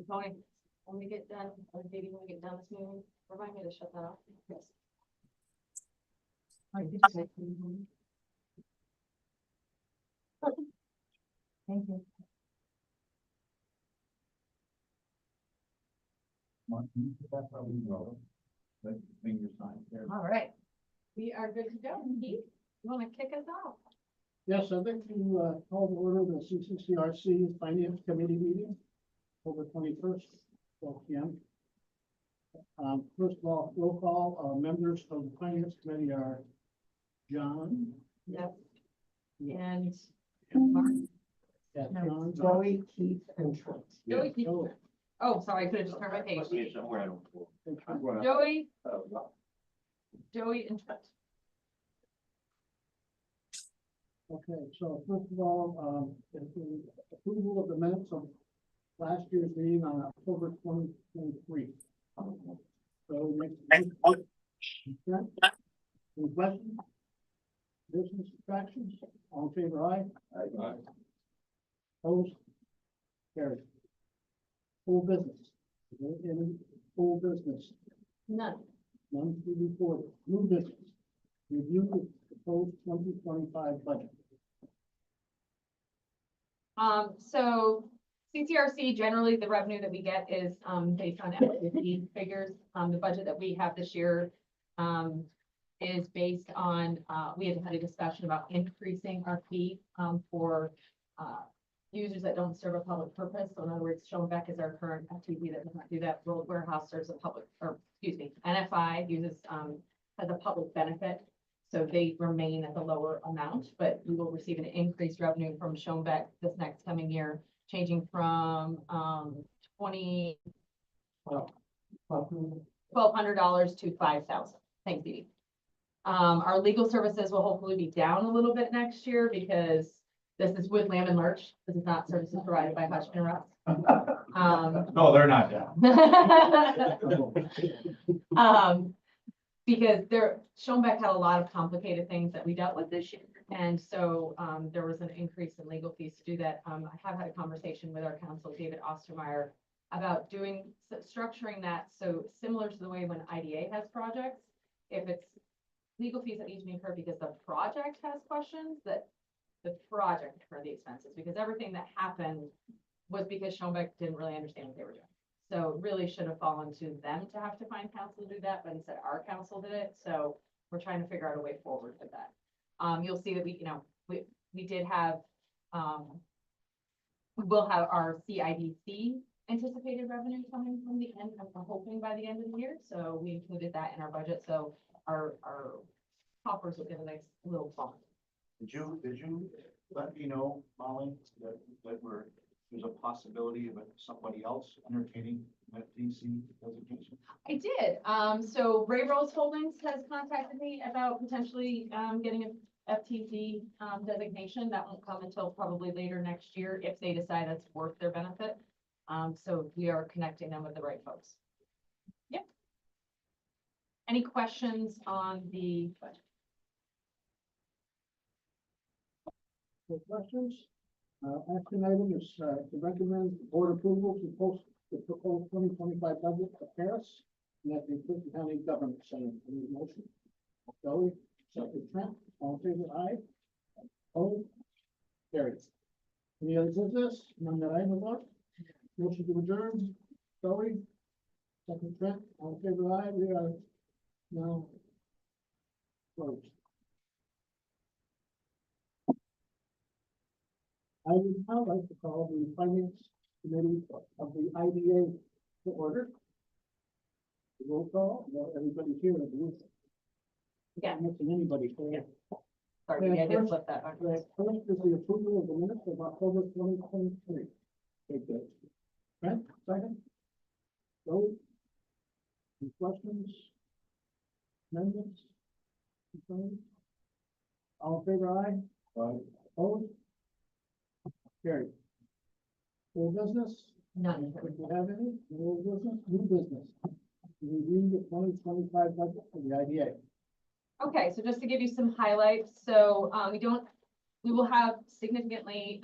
Tony, when we get done, or maybe when we get done this meeting, remind me to shut that off. Yes. Thank you. All right, we are good to go. Keith, you want to kick us off? Yes, I'd like to call to order the CCCRC Finance Committee meeting, October 21st, 12 p.m. First of all, roll call, members of the Finance Committee are John. Yes. And Mark. Yeah, No, John. Joey, Keith, and Trent. Joey, Keith. Joey. Oh, sorry, I could have just turned my page. and Trent. Joey, Joey and Trent. Okay, so first of all, the approval of the minutes of last year's meeting on October 2023. So next. Trent, any questions? Business subtractions? All in favor, aye? Aye. Opposed? Carried. Full business. Is there any full business? None. None to be reported. New business. Review the proposed 2025 budget. So CCRC, generally, the revenue that we get is, based on FTE figures. The budget that we have this year, is based on, we had had a discussion about increasing our fee, for, users that don't serve a public purpose. So in other words, Schoenbeck is our current FTE that does not do that. Road Warehouse serves a public, or excuse me, NFI uses, has a public benefit. So they remain at the lower amount, but we will receive an increased revenue from Schoenbeck this next coming year, changing from, $1,200 to $5,000. Thanks, Dee. Our legal services will hopefully be down a little bit next year because this is with Lamb and Lurch. This is not services provided by Hutch and Russ. No, they're not down. Because Schoenbeck had a lot of complicated things that we dealt with this year. And so, there was an increase in legal fees to do that. I have had a conversation with our counsel, David Ostermeyer, about structuring that. So similar to the way when IDA has projects, if it's legal fees that need to be incurred because the project has questions, that the project for the expenses, because everything that happened was because Schoenbeck didn't really understand what they were doing. So it really should have fallen to them to have to find counsel to do that, but instead our counsel did it. So we're trying to figure out a way forward with that. You'll see that we did have, we will have our CIDC anticipated revenue coming from the end, I'm hoping by the end of the year. So we included that in our budget. So our coffers will get a nice little bump. Did you let me know, Molly, that there's a possibility of somebody else entertaining that DC designation? I did. So Ray Rose Holdings has contacted me about potentially getting an FTC designation. That won't come until probably later next year if they decide that's worth their benefit. So we are connecting them with the right folks. Yep. Any questions on the budget? No questions? Action item is to recommend board approval to post the proposed 2025 budget for Paris and at the Clinton County Government Center. Any motion? Joey, second Trent, all in favor, aye. Oh, carried. Any other business? None that I know of. Motion to adjourn. Joey, second Trent, all in favor, aye. We are now closed. I would now like to call the Finance Committee of the IDA to order. The roll call, well, everybody here, I believe. Yeah. Not missing anybody, so. Sorry, I did flip that back. First is the approval of the minutes of October 2023. Okay, good. Brent, second? Joe? Any questions? Amendments? Concerns? All in favor, aye? Aye. Opposed? Carried. Full business? None. Do you have any? Full business? New business? Review the 2025 budget for the IDA. Okay, so just to give you some highlights, so we will have significantly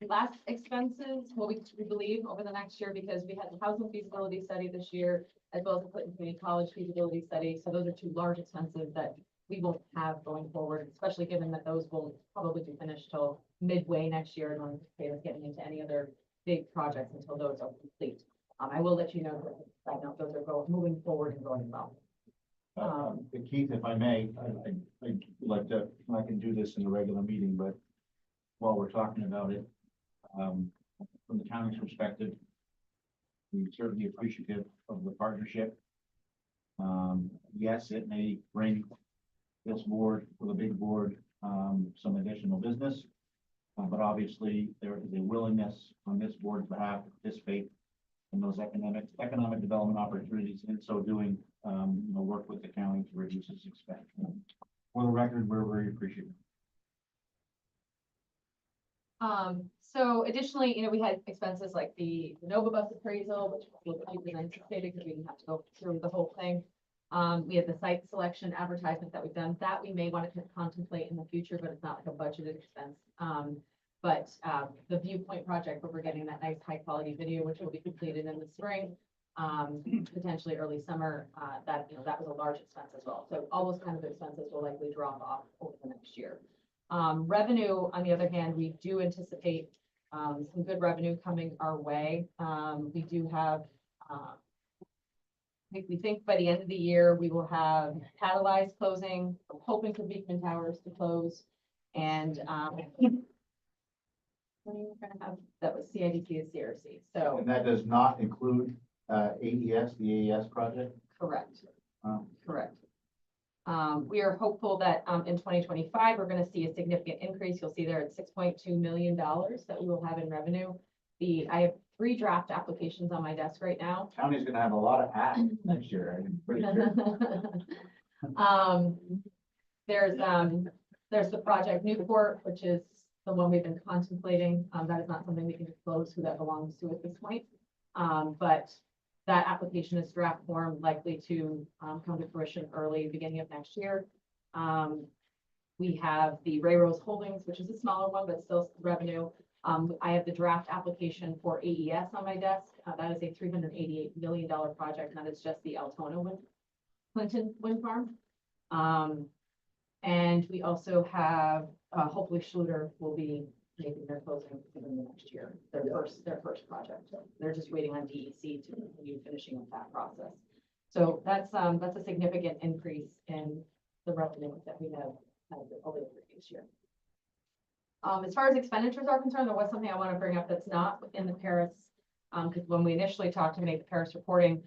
less expenses, well, we believe over the next year, because we had the housing feasibility study this year, as well as the Clinton Community College feasibility study. So those are two large expenses that we won't have going forward, especially given that those will probably be finished till midway next year. And anticipate us getting into any other big projects until those are complete. I will let you know that right now those are moving forward and going well. Keith, if I may, I'd like to, I can do this in a regular meeting, but while we're talking about it, from the county's perspective, we're certainly appreciative of the partnership. Yes, it may bring this board, or the big board, some additional business. But obviously, there is a willingness on this board's behalf to participate in those economic development opportunities. In so doing, work with the county to reduce its expense. For the record, we're very appreciative. So additionally, we had expenses like the Nova Bus appraisal, which was cheaper than anticipated because we didn't have to go through the whole thing. We had the site selection advertisement that we've done that we may want to contemplate in the future, but it's not like a budgeted expense. But the Viewpoint project, where we're getting that nice high quality video, which will be completed in the spring, potentially early summer, that was a large expense as well. So all those kind of expenses will likely drop off over the next year. Revenue, on the other hand, we do anticipate some good revenue coming our way. We do have, we think by the end of the year, we will have Catalyze closing. We're hoping for Beekman Towers to close. And we're gonna have, that was CIDC and CRC. So And that does not include AES, the AES project? correct, Um, correct. We are hopeful that in 2025, we're going to see a significant increase. You'll see there at $6.2 million that we will have in revenue. I have 3 draft applications on my desk right now. County's gonna have a lot of hats next year, I'm pretty sure. There's the project Newport, which is the one we've been contemplating. That is not something we can disclose who that belongs to at this point. But that application is draft form, likely to come to fruition early beginning of next year. We have the Ray Rose Holdings, which is a smaller one, but still revenue. I have the draft application for AES on my desk. That is a $388 million project, and that is just the Altona Clinton wind farm. And we also have, hopefully Schluter will be making their closing within the next year, their first project. They're just waiting on DEC to continue finishing up that process. So that's a significant increase in the revenue that we have over the previous year. As far as expenditures are concerned, there was something I want to bring up that's not in the Paris, because when we initially talked to make the Paris reporting,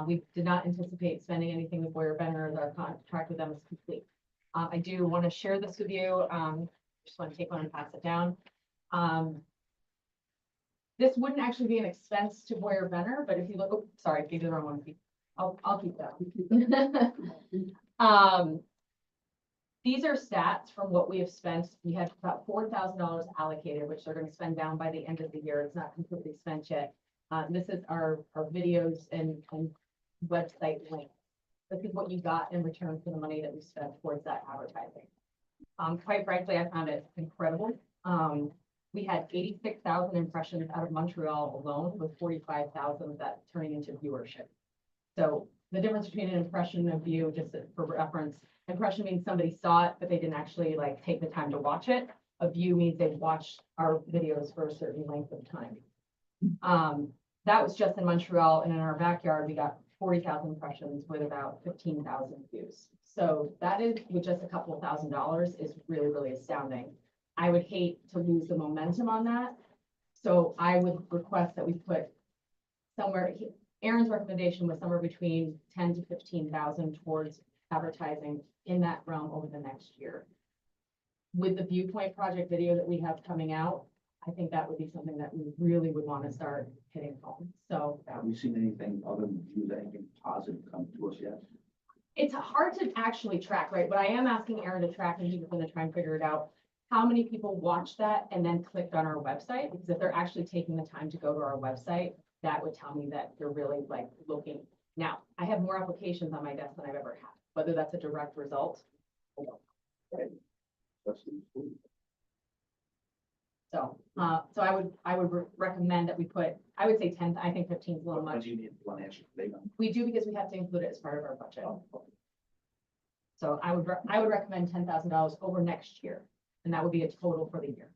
we did not anticipate spending anything with Boyer Benner, as our contract with them is complete. I do want to share this with you. Just want to take one and pass it down. This wouldn't actually be an expense to Boyer Benner, but if you look, oh, sorry, I gave you the wrong one. I'll keep that. These are stats from what we have spent. We had about $4,000 allocated, which they're going to spend down by the end of the year. It's not completely spent yet. This is our videos and website link. This is what you got in return for the money that we spent towards that advertising. Quite frankly, I found it incredible. We had 86,000 impressions out of Montreal alone, with 45,000 of that turning into viewership. So the difference between an impression and a view, just for reference, impression means somebody saw it, but they didn't actually take the time to watch it. A view means they watched our videos for a certain length of time. That was just in Montreal, and in our backyard, we got 40,000 impressions with about 15,000 views. So that is, with just a couple of $1,000s, is really, really astounding. I would hate to lose the momentum on that. So I would request that we put somewhere, Aaron's recommendation was somewhere between 10 to 15,000 towards advertising in that realm over the next year. With the Viewpoint project video that we have coming out, I think that would be something that we really would want to start hitting home. So Have we seen anything other than views, anything positive come to us yet? it's hard to actually track, right? But I am asking Aaron to track, and he's going to try and figure it out. How many people watched that and then clicked on our website? Because if they're actually taking the time to go to our website, that would tell me that they're really looking. Now, I have more applications on my desk than I've ever had. Whether that's a direct result, I don't know. That's the- So, so I would recommend that we put, I would say 10, I think 15 is a little What much. do you need, one extra big one? We do because we have to include it as part of our budget. So I would recommend $10,000 over next year, and that would be a total for the year.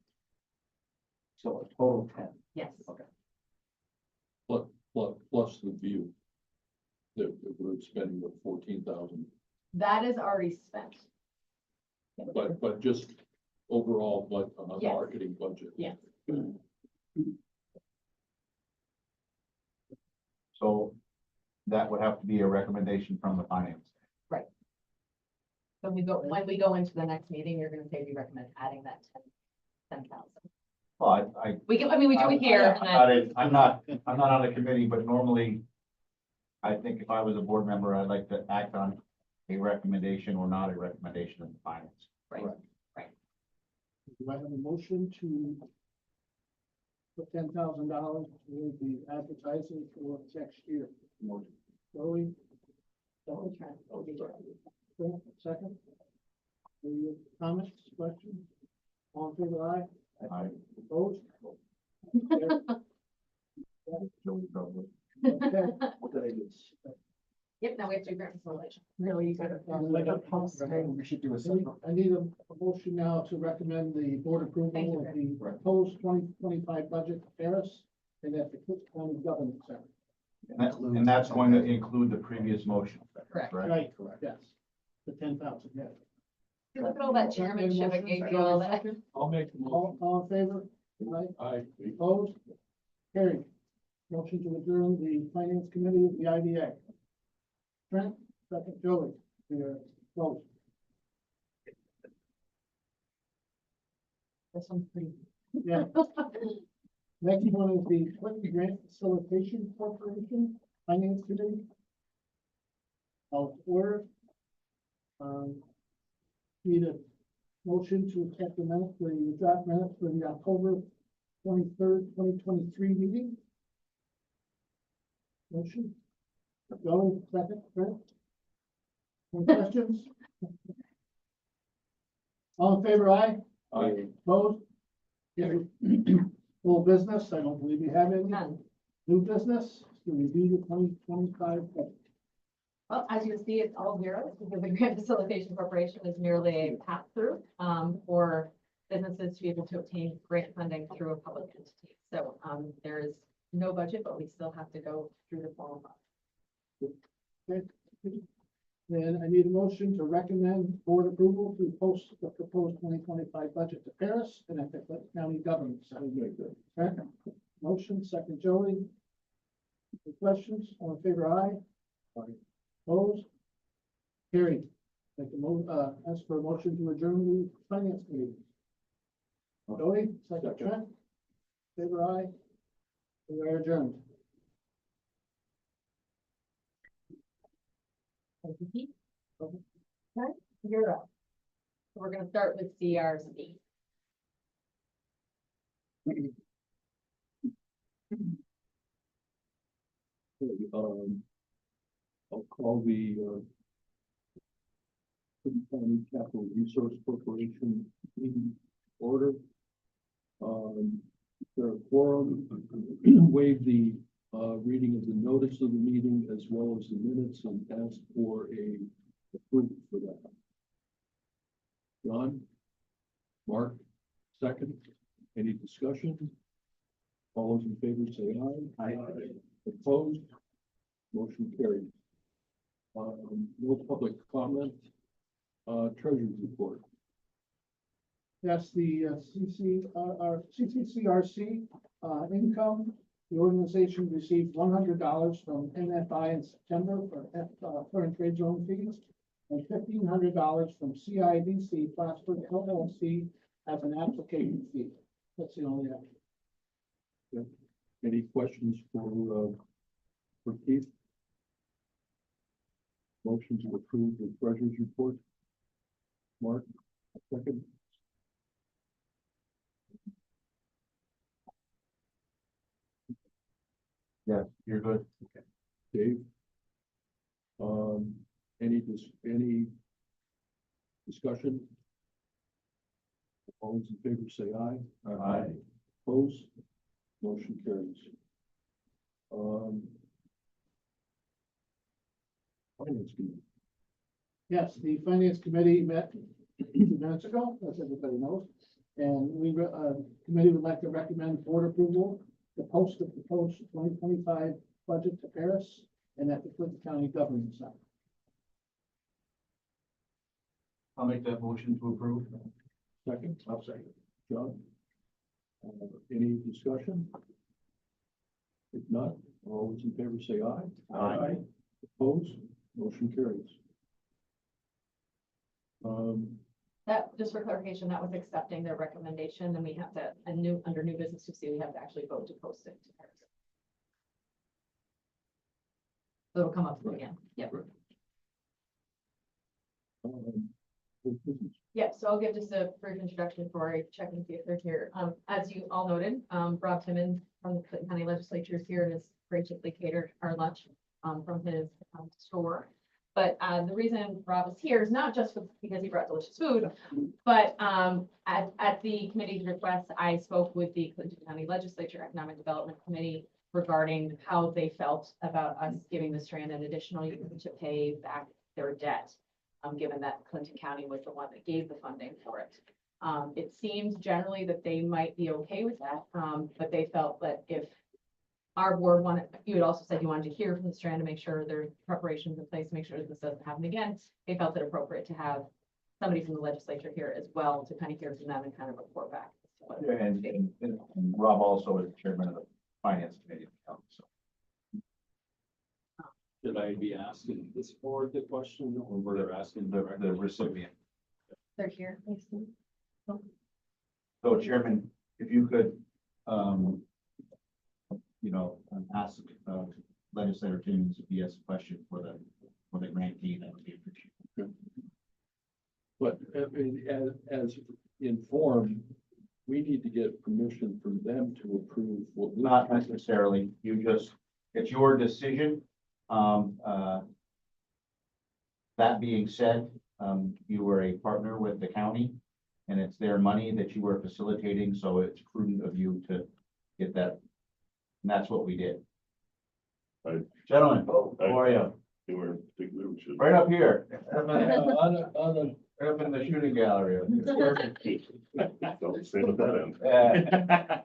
So a total 10. Yes. Okay. Plus the view. That we're spending with 14,000, That is already spent. but just overall, Yes. marketing budget. Yes. So that would have to be a recommendation from the finance. When we go into the next meeting, you're gonna say we recommend adding that 10,000. Well, We can, I mean, we do it here and then, I'm not on the committee, but normally, I think if I was a board member, I'd like to act on a recommendation or not a recommendation of the finance. right, Do I have a motion to put $10,000 toward the advertising for next year? Motion. Joey, we'll try. Frank, second. Any comments, questions? All in favor, aye? I, Opposed? Joey probably. Okay. What did I do? Yep, now we have to do grant facilitation. Really, you gotta. We should do I need a motion now to recommend the board Thank you, approval of the proposed 2025 budget to Paris and at the Cook County Government Center. And that's going to include the previous motion. Correct. Right, yes. The 10,000, yes. Look at all that chairmanship it gave you all that. I'll make the All in favor? Aye. Opposed? Carried. Motion to adjourn the Finance Committee of the IDA. Trent, second, Joey, we are closed. This one's pretty. Yeah. Next one is the Clinton Grant Facilitation Corporation Finance Committee. Of order. Need a motion to accept the minutes, the draft minutes for the October 23rd, 2023 meeting. Motion. Joey, second, Brent. Any questions? All in favor, aye? Aye. Opposed? Carried. Full business, I don't believe you have any. None. New business, to review the 2025 budget. Well, as you see, it's all zeros because the Grant Facilitation Corporation is merely a pass-through for businesses to be able to obtain grant funding through a public entity. So there is no budget, but we still have to go through the formal process. Then I need a motion to recommend board approval to post the proposed 2025 budget to Paris and at the Clinton County Government Center. Second. Motion, second, Joey. Any questions? All in favor, aye? Opposed? Carried. Ask for a motion to adjourn the finance committee. Joey, second, Trent. Favor, aye? We are adjourned. Thank you, Pete. Okay, you're up. So we're gonna start with CRC. I'll call the Clinton County Capital Resource Corporation meeting order. There are quorum, waive the reading of the notice of the meeting as well as the minutes and ask for a approval for that. John? Mark? Second? Any discussion? All those in favor say aye. Aye. Opposed? Motion carried. No public comment. Treasurer's report. Yes, the CCCRC income, the organization received $100 from NFI in September for foreign trade zone fees and $1,500 from CIDC Plattsburgh LLC as an application fee. That's the only action. Any questions for Keith? Motion to approve the treasurer's report. Mark, second. Yes, you're good. Dave? Any discussion? All those in favor say aye. Aye. Opposed? Motion carries. Finance committee. Yes, the finance committee met 2 minutes ago, as everybody knows. And committee would like to recommend board approval to post the proposed 2025 budget to Paris and at the Clinton County Government Center. I'll make that motion to approve. Second, I'll second. John. Any discussion? If not, all those in favor say aye. Aye. Opposed? Motion carries. That, just for clarification, that was accepting their recommendation, and we have to, under new business to see, we have to actually vote to post it to Paris. So it'll come up again, yep. Yeah, so I'll give just a brief introduction before I check and see if they're here. As you all noted, Rob Timmons from the Clinton County Legislature is here and has graciously catered our lunch from his store. But the reason Rob is here is not just because he brought delicious food, but at the committee's request, I spoke with the Clinton County Legislature Economic Development Committee regarding how they felt about us giving the Strand an additional year to pay back their debt, given that Clinton County was the one that gave the funding for it. It seems generally that they might be okay with that, but they felt that if our board wanted, you had also said you wanted to hear from the Strand to make sure there are preparations in place to make sure that this doesn't happen again. They felt it appropriate to have somebody from the legislature here as well to kind of hear from them and kind of report back. And Rob also is chairman of the finance committee. So Should I be asking this board the question or were they asking the recipient. They're here. So Chairman, if you could, ask Legislator Timmons if he has a question for the grantee, that would be appreciated. But I mean, as informed, we need to get permission from them to approve what. Not necessarily, it's your decision. That being said, you were a partner with the county and it's their money that you were facilitating, so it's prudent of you to get that. And that's what we did. Right. Gentlemen, how are you? Anywhere in particular we should. Right up here. On Right up in the shooting gallery. Don't stand at that end. Yeah.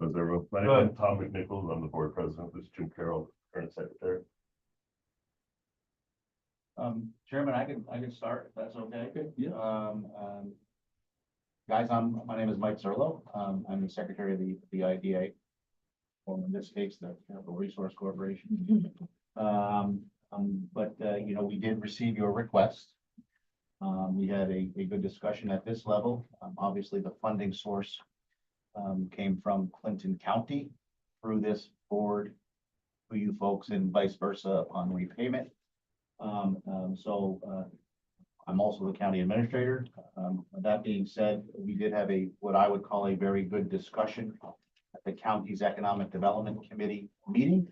Was there I'm Tom McNichols, I'm the board president, this is Jim Carroll, current secretary. Chairman, I can start, if that's okay. yeah. Guys, my name is Mike Zerlo. I'm the secretary of the IDA, or in this case, the Capital Resource Corporation. We did receive your request. We had a good discussion at this level. Obviously, the funding source came from Clinton County through this board, to you folks, and vice versa upon repayment. I'm also the county administrator. That being said, we did have what I would call a very good discussion at the county's Economic Development Committee meeting.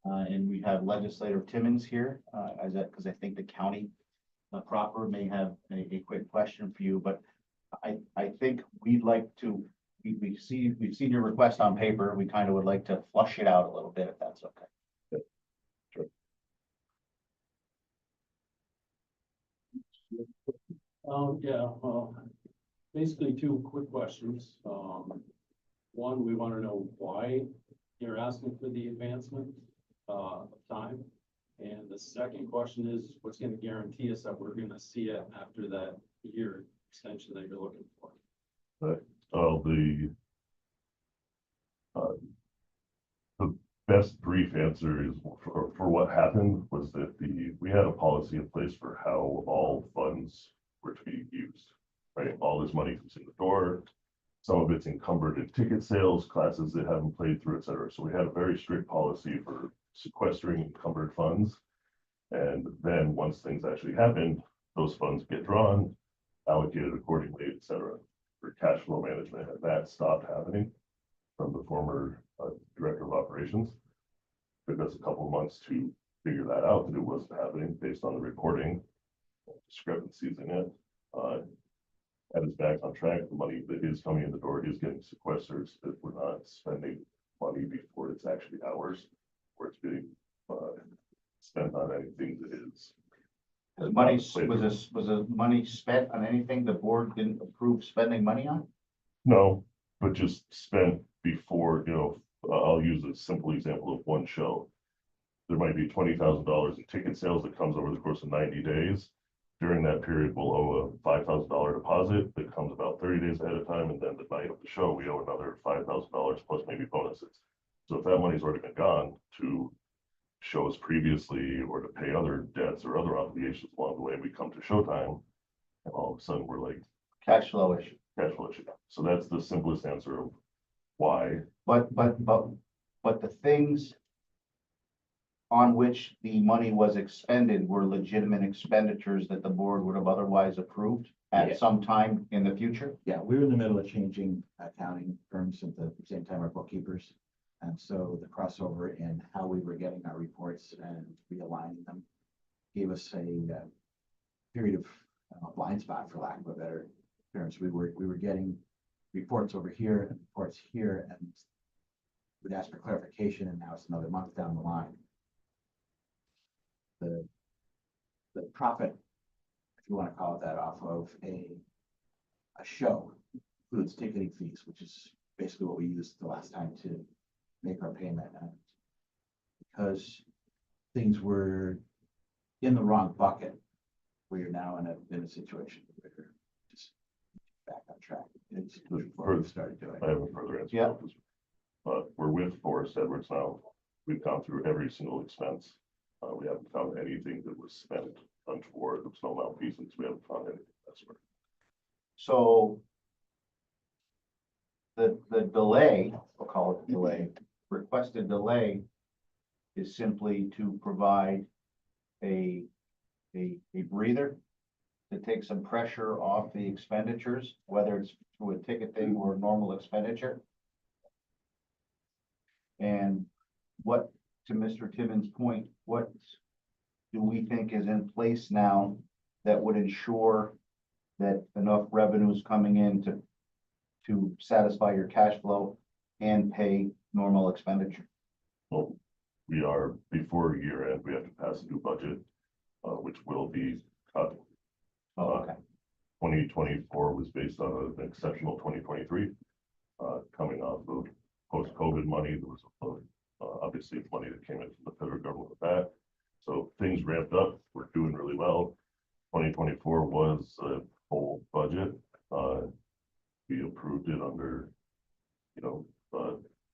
And we have Legislator Timmons here, because I think the county proper may have a quick question for you, but I think we'd like to, we've seen your request on paper. We kind of would like to flush it out a little bit, if that's okay. Basically two quick questions. One, we want to know why you're asking for the advancement of time. And the second question is, what's going to guarantee us that we're going to see it after that year extension that you're looking for? Well, the best brief answer is for what happened was that we had a policy in place for how all funds were to be used, right? All this money comes in the door. Some of it's encumbered in ticket sales, classes that haven't played through, et cetera. So we had a very strict policy for sequestering encumbered funds. And then once things actually happen, those funds get drawn, allocated accordingly, et cetera, for cash flow management. And that stopped happening from the former director of operations. It took us a couple of months to figure that out, that it wasn't happening based on the reporting discrepancies in it. at us back on track. The money that is coming in the door is getting sequestered, so that we're not spending money before it's actually ours, or it's being, spent on anything that is. Was money, was the money spent on anything the board didn't approve spending money on? No, but just spent before, I'll use a simple example of one show. There might be $20,000 in ticket sales that comes over the course of 90 days. During that period, we'll owe a $5,000 deposit that comes about 30 days ahead of time, and then the night of the show, we owe another $5,000 plus maybe bonuses. So if that money's already been gone to shows previously or to pay other debts or other obligations along the way, we come to showtime, and all of a sudden we're like, Cash flow issue. cash flow issue. So that's the simplest answer of why. But the things on which the money was expended were legitimate expenditures that the board would have otherwise approved Yeah. at some time in the future? Yeah, we were in the middle of changing accounting firms at the same time, our bookkeepers. And so the crossover in how we were getting our reports and realigning them gave us a period of blind spot, for lack of a better term. So we were getting reports over here and reports here, and would ask for clarification, and now it's another month down the line. The profit, if you want to call it that, off of a show includes ticketing fees, which is basically what we used the last time to make our payment. And because things were in the wrong bucket, we are now in a situation where we're just back on track. It's before we started doing. I have a further answer. Yeah. But we're with Forest Edwards now. We've gone through every single expense. We haven't found anything that was spent untoward. There was no malfeasance. We haven't found anything. That's where. So the delay, we'll call it delay, requested delay is simply to provide a breather to take some pressure off the expenditures, whether it's through a ticketing or normal expenditure. And what, to Mr. Timmons' point, what do we think is in place now that would ensure that enough revenue is coming in to satisfy your cash flow and pay normal expenditure? Well, we are before year end. We have to pass a new budget, which will be cut. Okay. 2024 was based on an exceptional 2023, coming off of post-COVID money. There was obviously money that came in from the federal government with that. So things ramped up. We're doing really well. 2024 was a full budget. We approved it under,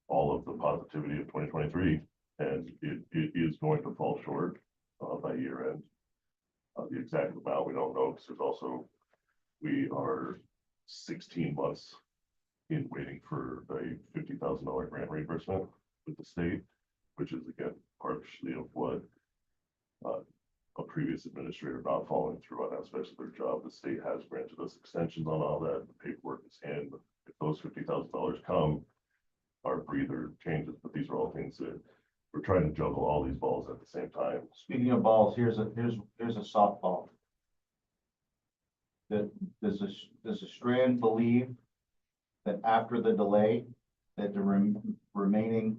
all of the positivity of 2023, and it is going to fall short by year end. The exact amount we don't know, because there's also, we are 16 months in waiting for a $50,000 grant reimbursement with the state, which is again partially of what a previous administrator not following through on aspects of their job. The state has granted us extensions on all that. The paperwork is in. If those $50,000 come, our breather changes. But these are all things that we're trying to juggle all these balls at the same time. Speaking of balls, here's a softball. Does the Strand believe that after the delay, that the remaining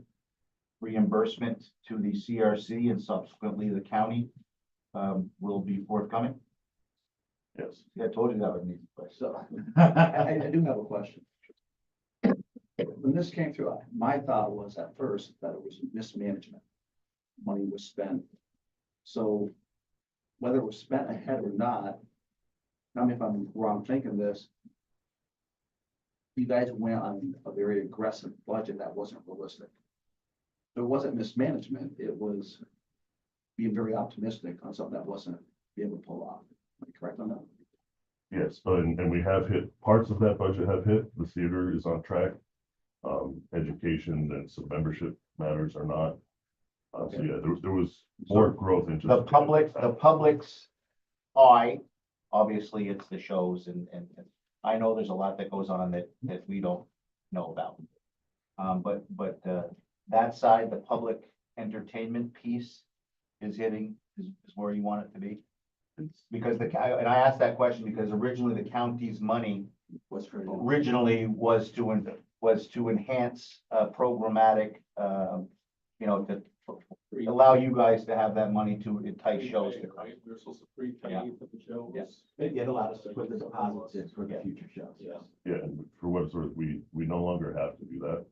reimbursement to the CRC and subsequently the county will be forthcoming? Yes. Yeah, I told you that would need to play. So, I do have a question. When this came through, my thought was at first that it was mismanagement. Money was spent. So whether it was spent ahead or not, tell me if I'm wrong thinking this. You guys went on a very aggressive budget that wasn't realistic. So it wasn't mismanagement, it was being very optimistic on something that wasn't being able to pull off. Am I correct on that? Yes, and we have hit, parts of that budget have hit. The theater is on track. Education and some membership matters are not. So yeah, there was more growth into. The public's eye, obviously it's the shows and I know there's a lot that goes on that we don't know about. But that side, the public entertainment piece is where you want it to be. Because and I asked that question because originally the county's money Was for. originally was to enhance programmatic, to allow you guys to have that money to entice shows to come. Right, we're supposed to prepay Yeah. for the shows. Yes. It allowed us to put the deposits in for the future shows. Yeah. Yeah, and for what it's worth, we no longer have to do that.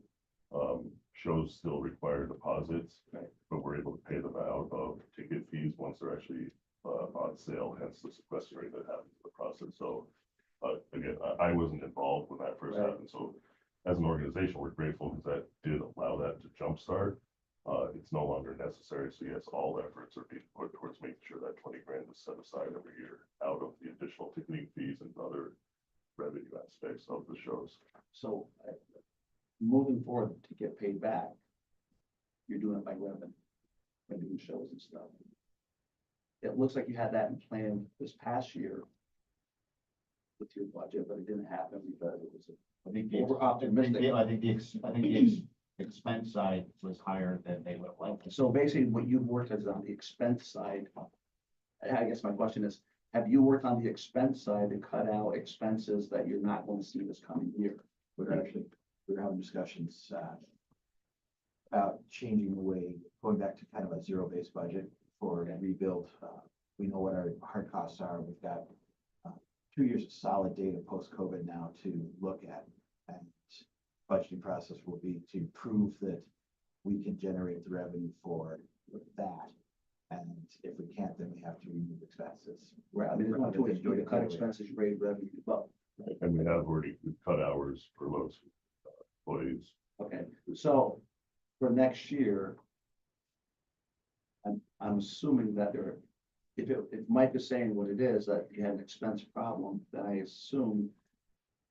Shows still require deposits, Right. but we're able to pay them out of ticket fees once they're actually on sale, hence the sequestering that happens in the process. So again, I wasn't involved when that first Right. happened, so as an organization, we're grateful because that did allow that to jumpstart. It's no longer necessary, so yes, all efforts are being put towards making sure that 20 grand is set aside every year out of the additional ticketing fees and other revenue aspects of the shows. So moving forward to get paid back, you're doing it by revenue shows and stuff. It looks like you had that in plan this past year with your budget, but it didn't happen because it was I think Over optimistic. I think the expense side was higher than they would have liked. so basically what you've worked is on the expense side. I guess my question is, have you worked on the expense side to cut out expenses that you're not going to see this coming year? We're having discussions, about changing the way, going back to kind of a zero-based budget for a rebuild. We know what our hard costs are. We've got 2 years of solid data post-COVID now to look at. And budgeting process will be to prove that we can generate the revenue for that. And if we can't, then we have to remove expenses. Right, I mean, there's not too much to do to cut expenses, you raise revenue, but, And we have already cut hours for those employees. okay, so for next year. I'm assuming that there, if Mike is saying what it is, that you had an expense problem, then I assume.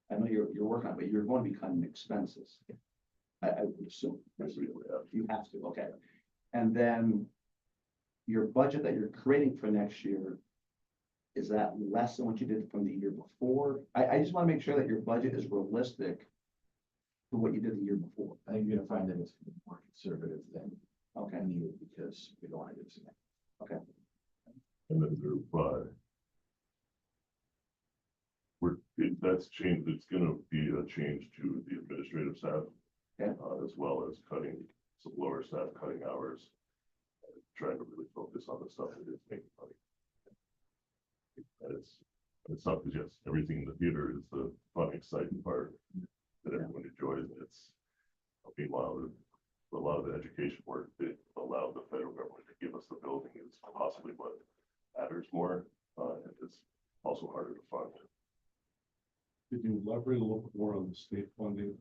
I know you're working on it, but you're going to be cutting expenses. I would assume, Yes, we have. you have to, okay, and then. Your budget that you're creating for next year. Is that less than what you did from the year before? I just want to make sure that your budget is realistic. To what you did the year before, I think you're gonna find that it's more conservative than okay, needed because we don't want to do this again. And then that's changed, it's gonna be a change to the administrative staff. Yeah. As well as cutting some lower staff, cutting hours. Trying to really focus on the stuff that is making money. And it's tough because yes, everything in the theater is the fun, exciting part that everyone enjoys. And it's meanwhile, a lot of the education work that allowed the federal government to give us the building is possibly what matters more. And it's also harder to fund. Did you elaborate a little bit more on the state funding,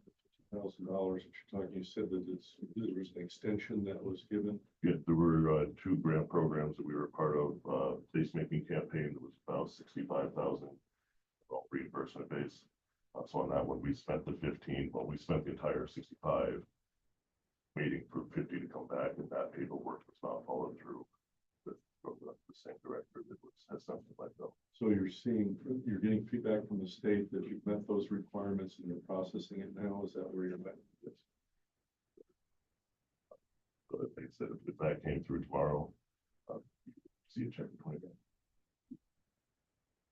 $50,000 that you're talking? You said that there was an extension that was given. Yeah, there were 2 grant programs that we were part of. Placemaking campaign that was about 65,000, all reimbursement based. So on that one, we spent the 15, well, we spent the entire 65, waiting for 50 to come back, and that paperwork was not followed through with the same director that has something like that. So you're getting feedback from the state that you've met those requirements and you're processing it now. Is that where you're at? Yes. But they said if that came through tomorrow, see a check for 20 grand.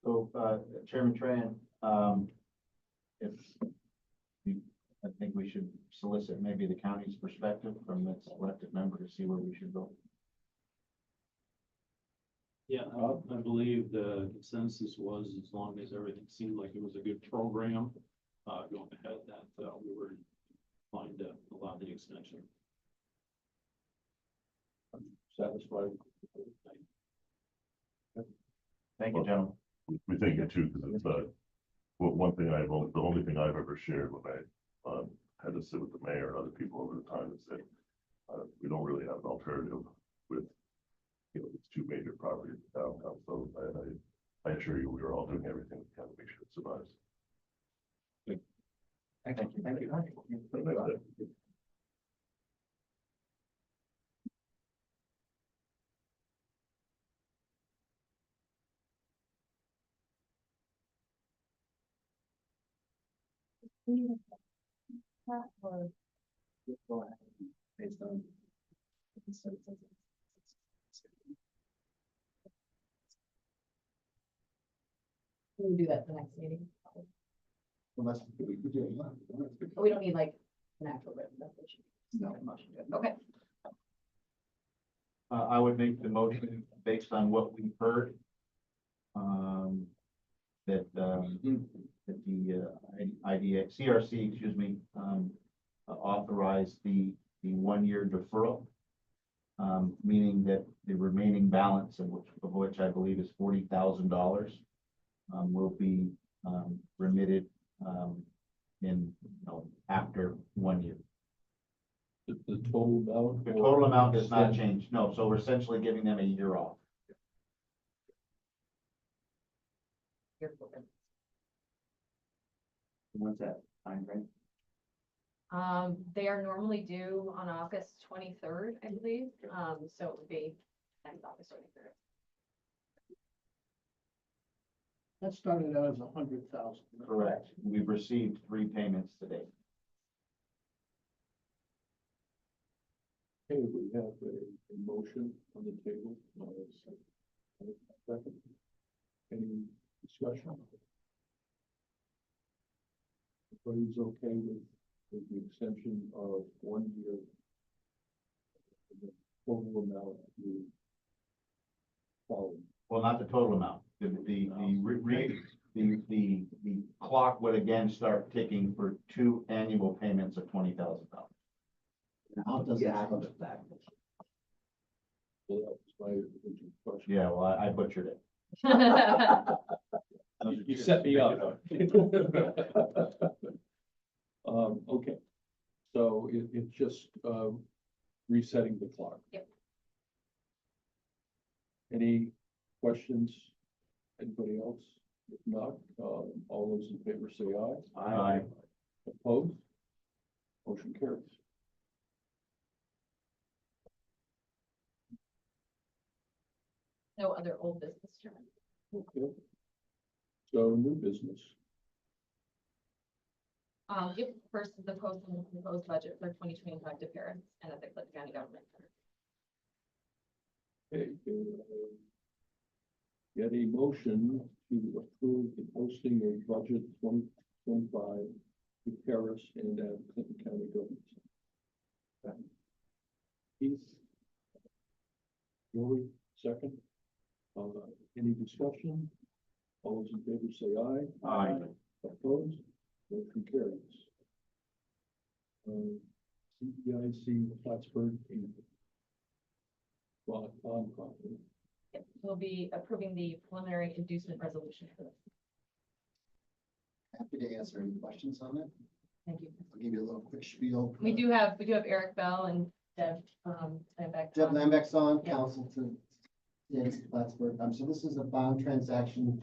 So, Chairman Tran, I think we should solicit maybe the county's perspective from its elected member to see where we should go. Yeah, I believe the consensus was, as long as everything seemed like it was a good program, going ahead, that, we were fine to allow the extension. Satisfied? Thank you, gentlemen. We think it too, because it's one thing the only thing I've ever shared when I had to sit with the mayor and other people over the time is that we don't really have an alternative with it's 2 major properties in downtown. So I assure you, we are all doing everything we can to make sure it survives. thank you. Go ahead. Based on. We'll do that the next meeting. Unless we could do it. But we don't need like an actual written resolution. No. Motion to it. Okay, I would make the motion based on what we've heard. That the CRC, excuse me, authorized the 1 year deferral. Meaning that the remaining balance of which I believe is $40,000 will be remitted after 1 year. The total amount? The total amount does not change, no, so we're essentially giving them a year off. you're welcome. When's that time frame? They are normally due on August 23rd, I believe, so it would be next August 23rd. That started out as 100,000. Correct. We've received 3 payments today. Okay, we have a motion on the table. Second. Any discussion? Everybody's okay with the extension of 1 year? The total amount you follow. Well, not the total amount. The clock would again start ticking for 2 annual payments of $20,000. How does it happen with that? Well, that was my original question. Yeah, well, I butchered it. You set me up. Okay, so it's just, resetting the clock. Yep. Any questions? Anybody else? If not, all those in favor say aye. Aye. Opposed? Motion carries. No other old business, Chairman. Okay. So new business. Yep, first is the proposed budget for 2025 to Paris and at the Clinton County Government Center. Okay. Get a motion to approve the posting of budget 2025 to Paris and at Clinton County Government Center. Keith? Lori, second. Any discussion? All those in favor say aye. Aye. Opposed? Motion carries. CCIDA Plattsburgh Inc. Bond property. Yep, we'll be approving the preliminary inducement resolution for this. Happy to answer any questions on it. Thank you. I'll give you a little quick spiel. We do have Eric Bell and Deb, Lambeck. Deb Lambeck's on, Yeah. counsel to Dennis Plattsburgh. So this is a bond transaction,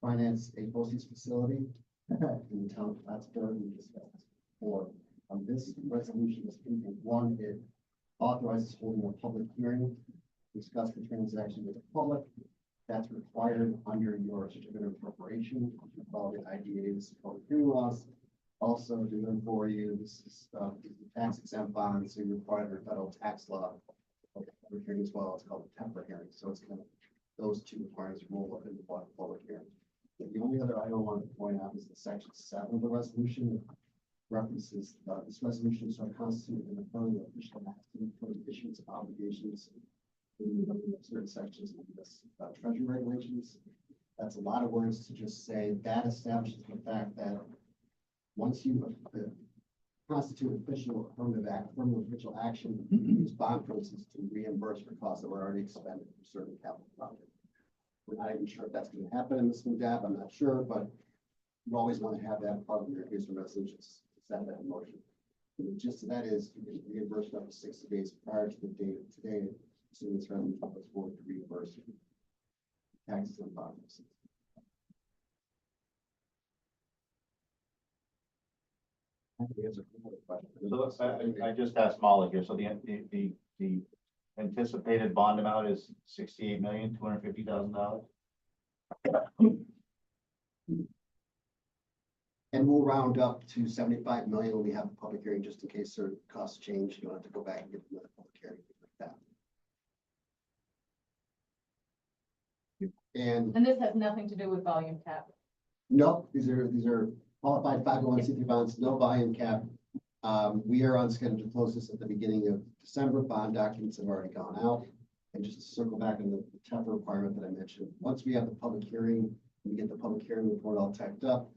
finance a postage facility in the town of Plattsburgh. We discussed this before. This resolution is one, it authorizes holding a public hearing, discuss the transaction with the public. That's required under your certificate of incorporation, all the IDA's public hearing laws. Also doing for you, this is tax exempt bonds, so you're required under federal tax law. Public hearing as well, it's called a temporary hearing, so it's kind of those two requirements roll up into one public hearing. The only other item I wanted to point out is the section 7 of the resolution references this resolution shall constitute an affirmative official action for the issuance of obligations in certain sections of this treasury regulations. That's a lot of words to just say that establishes the fact that once you constitute official affirmative official action, use bond proceeds to reimburse for costs that were already expended for certain capital projects. We're not even sure if that's going to happen in this new DAP. I'm not sure, but you always want to have that part of your resolutions. Set that in motion. And the gist of that is you get reimbursed up to 60 days prior to the date of today, as soon as revenue was forward to reimburse you. Taxes and bond proceeds. So I just asked Molly here, so the anticipated bond amount is $68,250,000. And we'll round up to 75 million when we have a public hearing, just in case certain costs change. You don't have to go back and get another public hearing like that. And And this has nothing to do with volume cap. no, these are qualified 501c3 bonds, no volume cap. We are on schedule to close this at the beginning of December. Bond documents have already gone out. And just to circle back on the TEFRA requirement that I mentioned, once we have the public hearing, we get the public hearing report all typed up,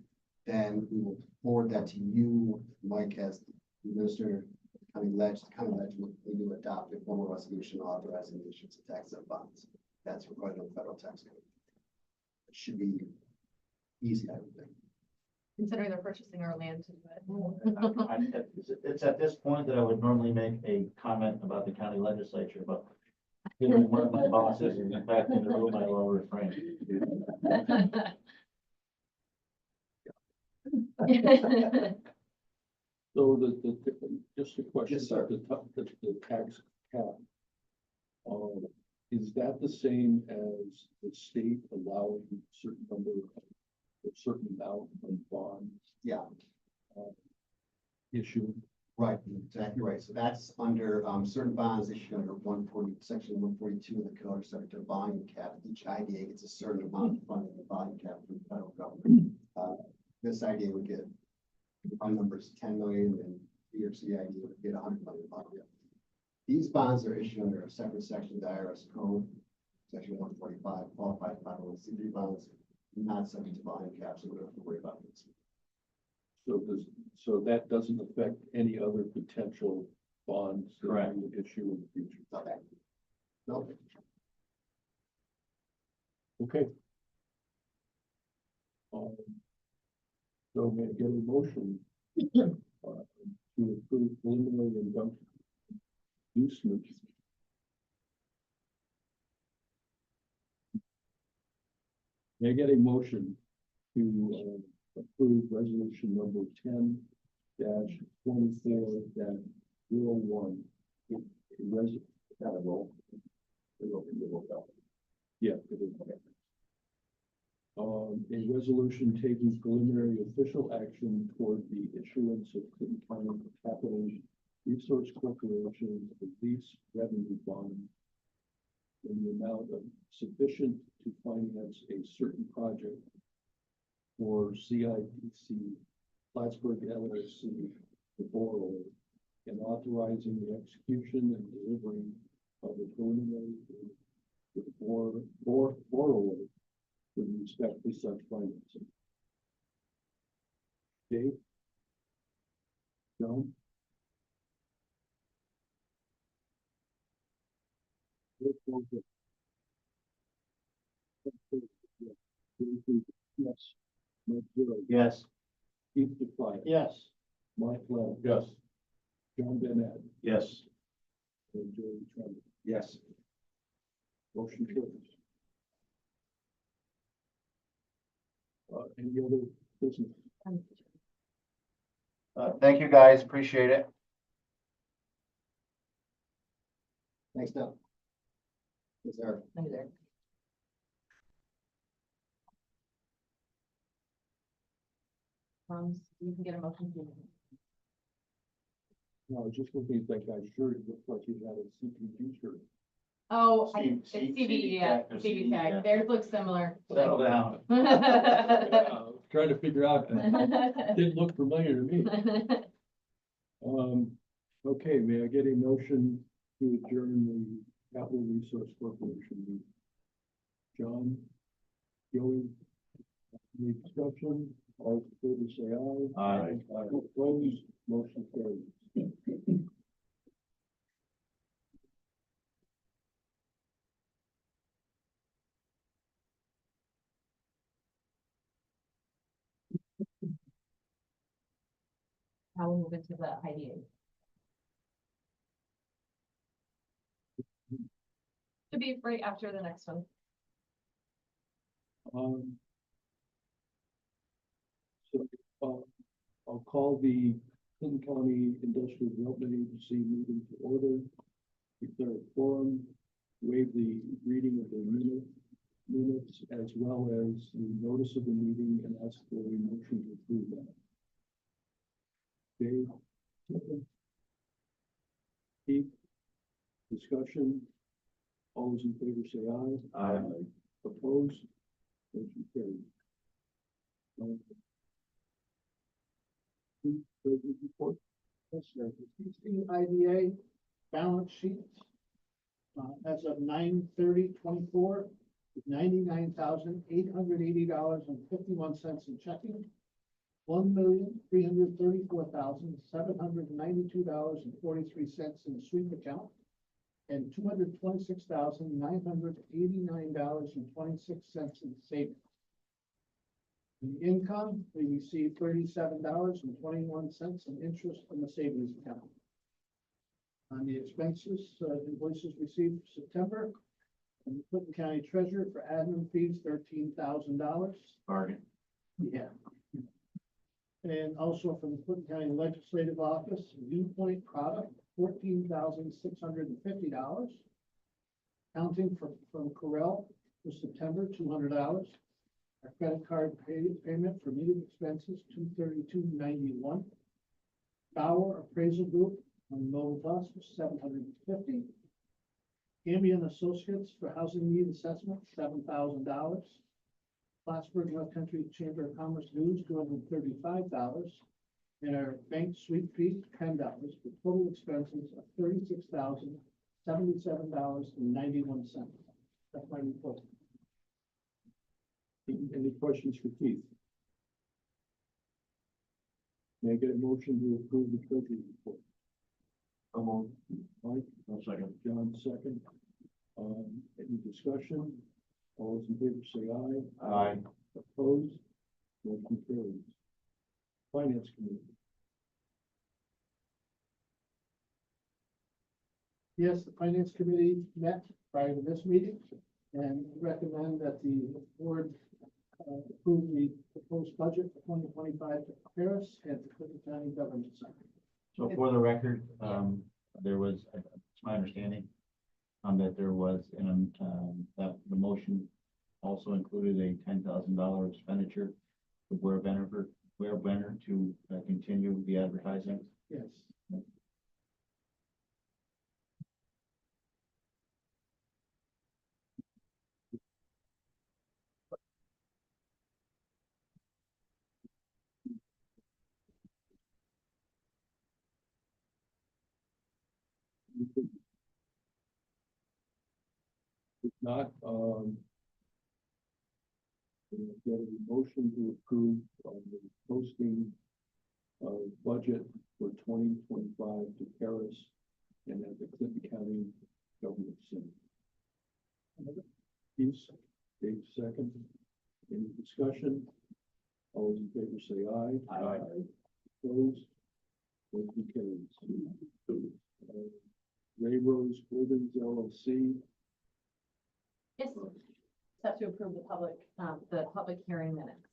then we will forward that to you. Mike has the administrator, county ledge will adopt a formal resolution authorizing the issuance of tax exempt bonds. That's required in the federal tax code. It should be easy, I would think. Considering they're purchasing our land to do it. It's at this point that I would normally make a comment about the county legislature, but given one of my bosses is in fact in the room, I will refrain. So just a question Yes, sir. about the tax cap. Is that the same as the state allowing certain number of, a certain amount of bonds Yeah, issued? right, exactly right. So that's under certain bonds issued under 140, section 142 of the code are subject to a volume cap. Each IDA gets a certain amount of funding, the volume cap from the federal government. This IDA would get, our numbers 10 million, and New York City IDA would get 100 million volume. These bonds are issued under a separate section of the IRS code, section 145, qualified 501c3 bonds, not subject to volume caps, so we don't have to worry about this. So that doesn't affect any other potential bonds that Correct. we would issue in the future. Okay. Nope. Okay. So may I get a motion to approve preliminary inducement? May I get a motion to approve resolution number 10-24-01? Yeah. It is. A resolution taking preliminary official action toward the issuance of Clinton County Capital Resource Corporation a lease revenue bond in the amount of sufficient to finance a certain project for CIDC Plattsburgh LLC, the borrower, and authorizing the execution and delivery of the preliminary to the borrower with respect to such financing. Dave? John? Yes. Mike Zero. Yes. Keith DeFryer. Yes. Mike Love. Yes. John Bennett. Yes. And Jerry Trump. Yes. Motion carries. Any other business? Thank you, guys. Appreciate it. Thanks, Doug. Is there? You can get a motion. No, I was just looking at that guy's shirt. It looked like he had a CPG shirt. Oh, it's C- CB, yeah, tag or CB CB tag. tag. Theirs looks similar. Settle down. I was trying to figure out, didn't look familiar to me. Okay, may I get a motion to adjourn the Capital Resource Corporation meeting? John, Joey, any discussion? All in favor, say aye. Aye. Opposed, motion carries. Now we'll move into the IDA. Should be right after the next one. So, I'll call the Clinton County Industrial Development Agency meeting to order, declare a quorum, waive the reading of the minutes as well as the notice of the meeting, and ask for a motion to approve that. Dave? Keith? Discussion? All those in favor say aye. Aye. Opposed? Motion carries. Treasurer's report. Yes, sir. The CCIDA balance sheet, as of 9/30/24, is $99,880.51 in checking, $1,334,792.43 in the sweep account, and $226,989.26 in savings. In income, we received $37.21 in interest from the savings account. On the expenses, invoices received for September, from the Clinton County Treasurer for admin fees, $13,000. Bargain. Yeah. And also from the Clinton County Legislative Office, Viewpoint product, $14,650. Counting from Corel for September, $200. Our credit card payment for meeting expenses, $232.91. Bauer Appraisal Group on Mobile Bus was $750. Ambient Associates for housing need assessment, $7,000. Plattsburgh North Country Chamber of Commerce dues, $235. And our bank sweep fee, $10, for total expenses of $36,077.91. That's my report. Any questions for Keith? May I get a motion to approve the treasury report? Mike? One second. John, second. Any discussion? All those in favor say aye. Aye. Opposed? Motion carries. Finance Committee. Yes, the Finance Committee met prior to this meeting and recommend that the board approve the proposed budget for 2025 to Paris at the Clinton County Government Center. So for the record, there was, it's my understanding, that there was, that the motion also included a $10,000 expenditure to Ware Benner to continue the advertising. Yes. If not, we'll get a motion to approve the posting of budget for 2025 to Paris and at the Clinton County Government Center. Keith, Dave, second. Any discussion? All those in favor say aye. Aye. Opposed? Motion carries. Ray Rose Holdings LLC. Yes, have to approve the public hearing minutes.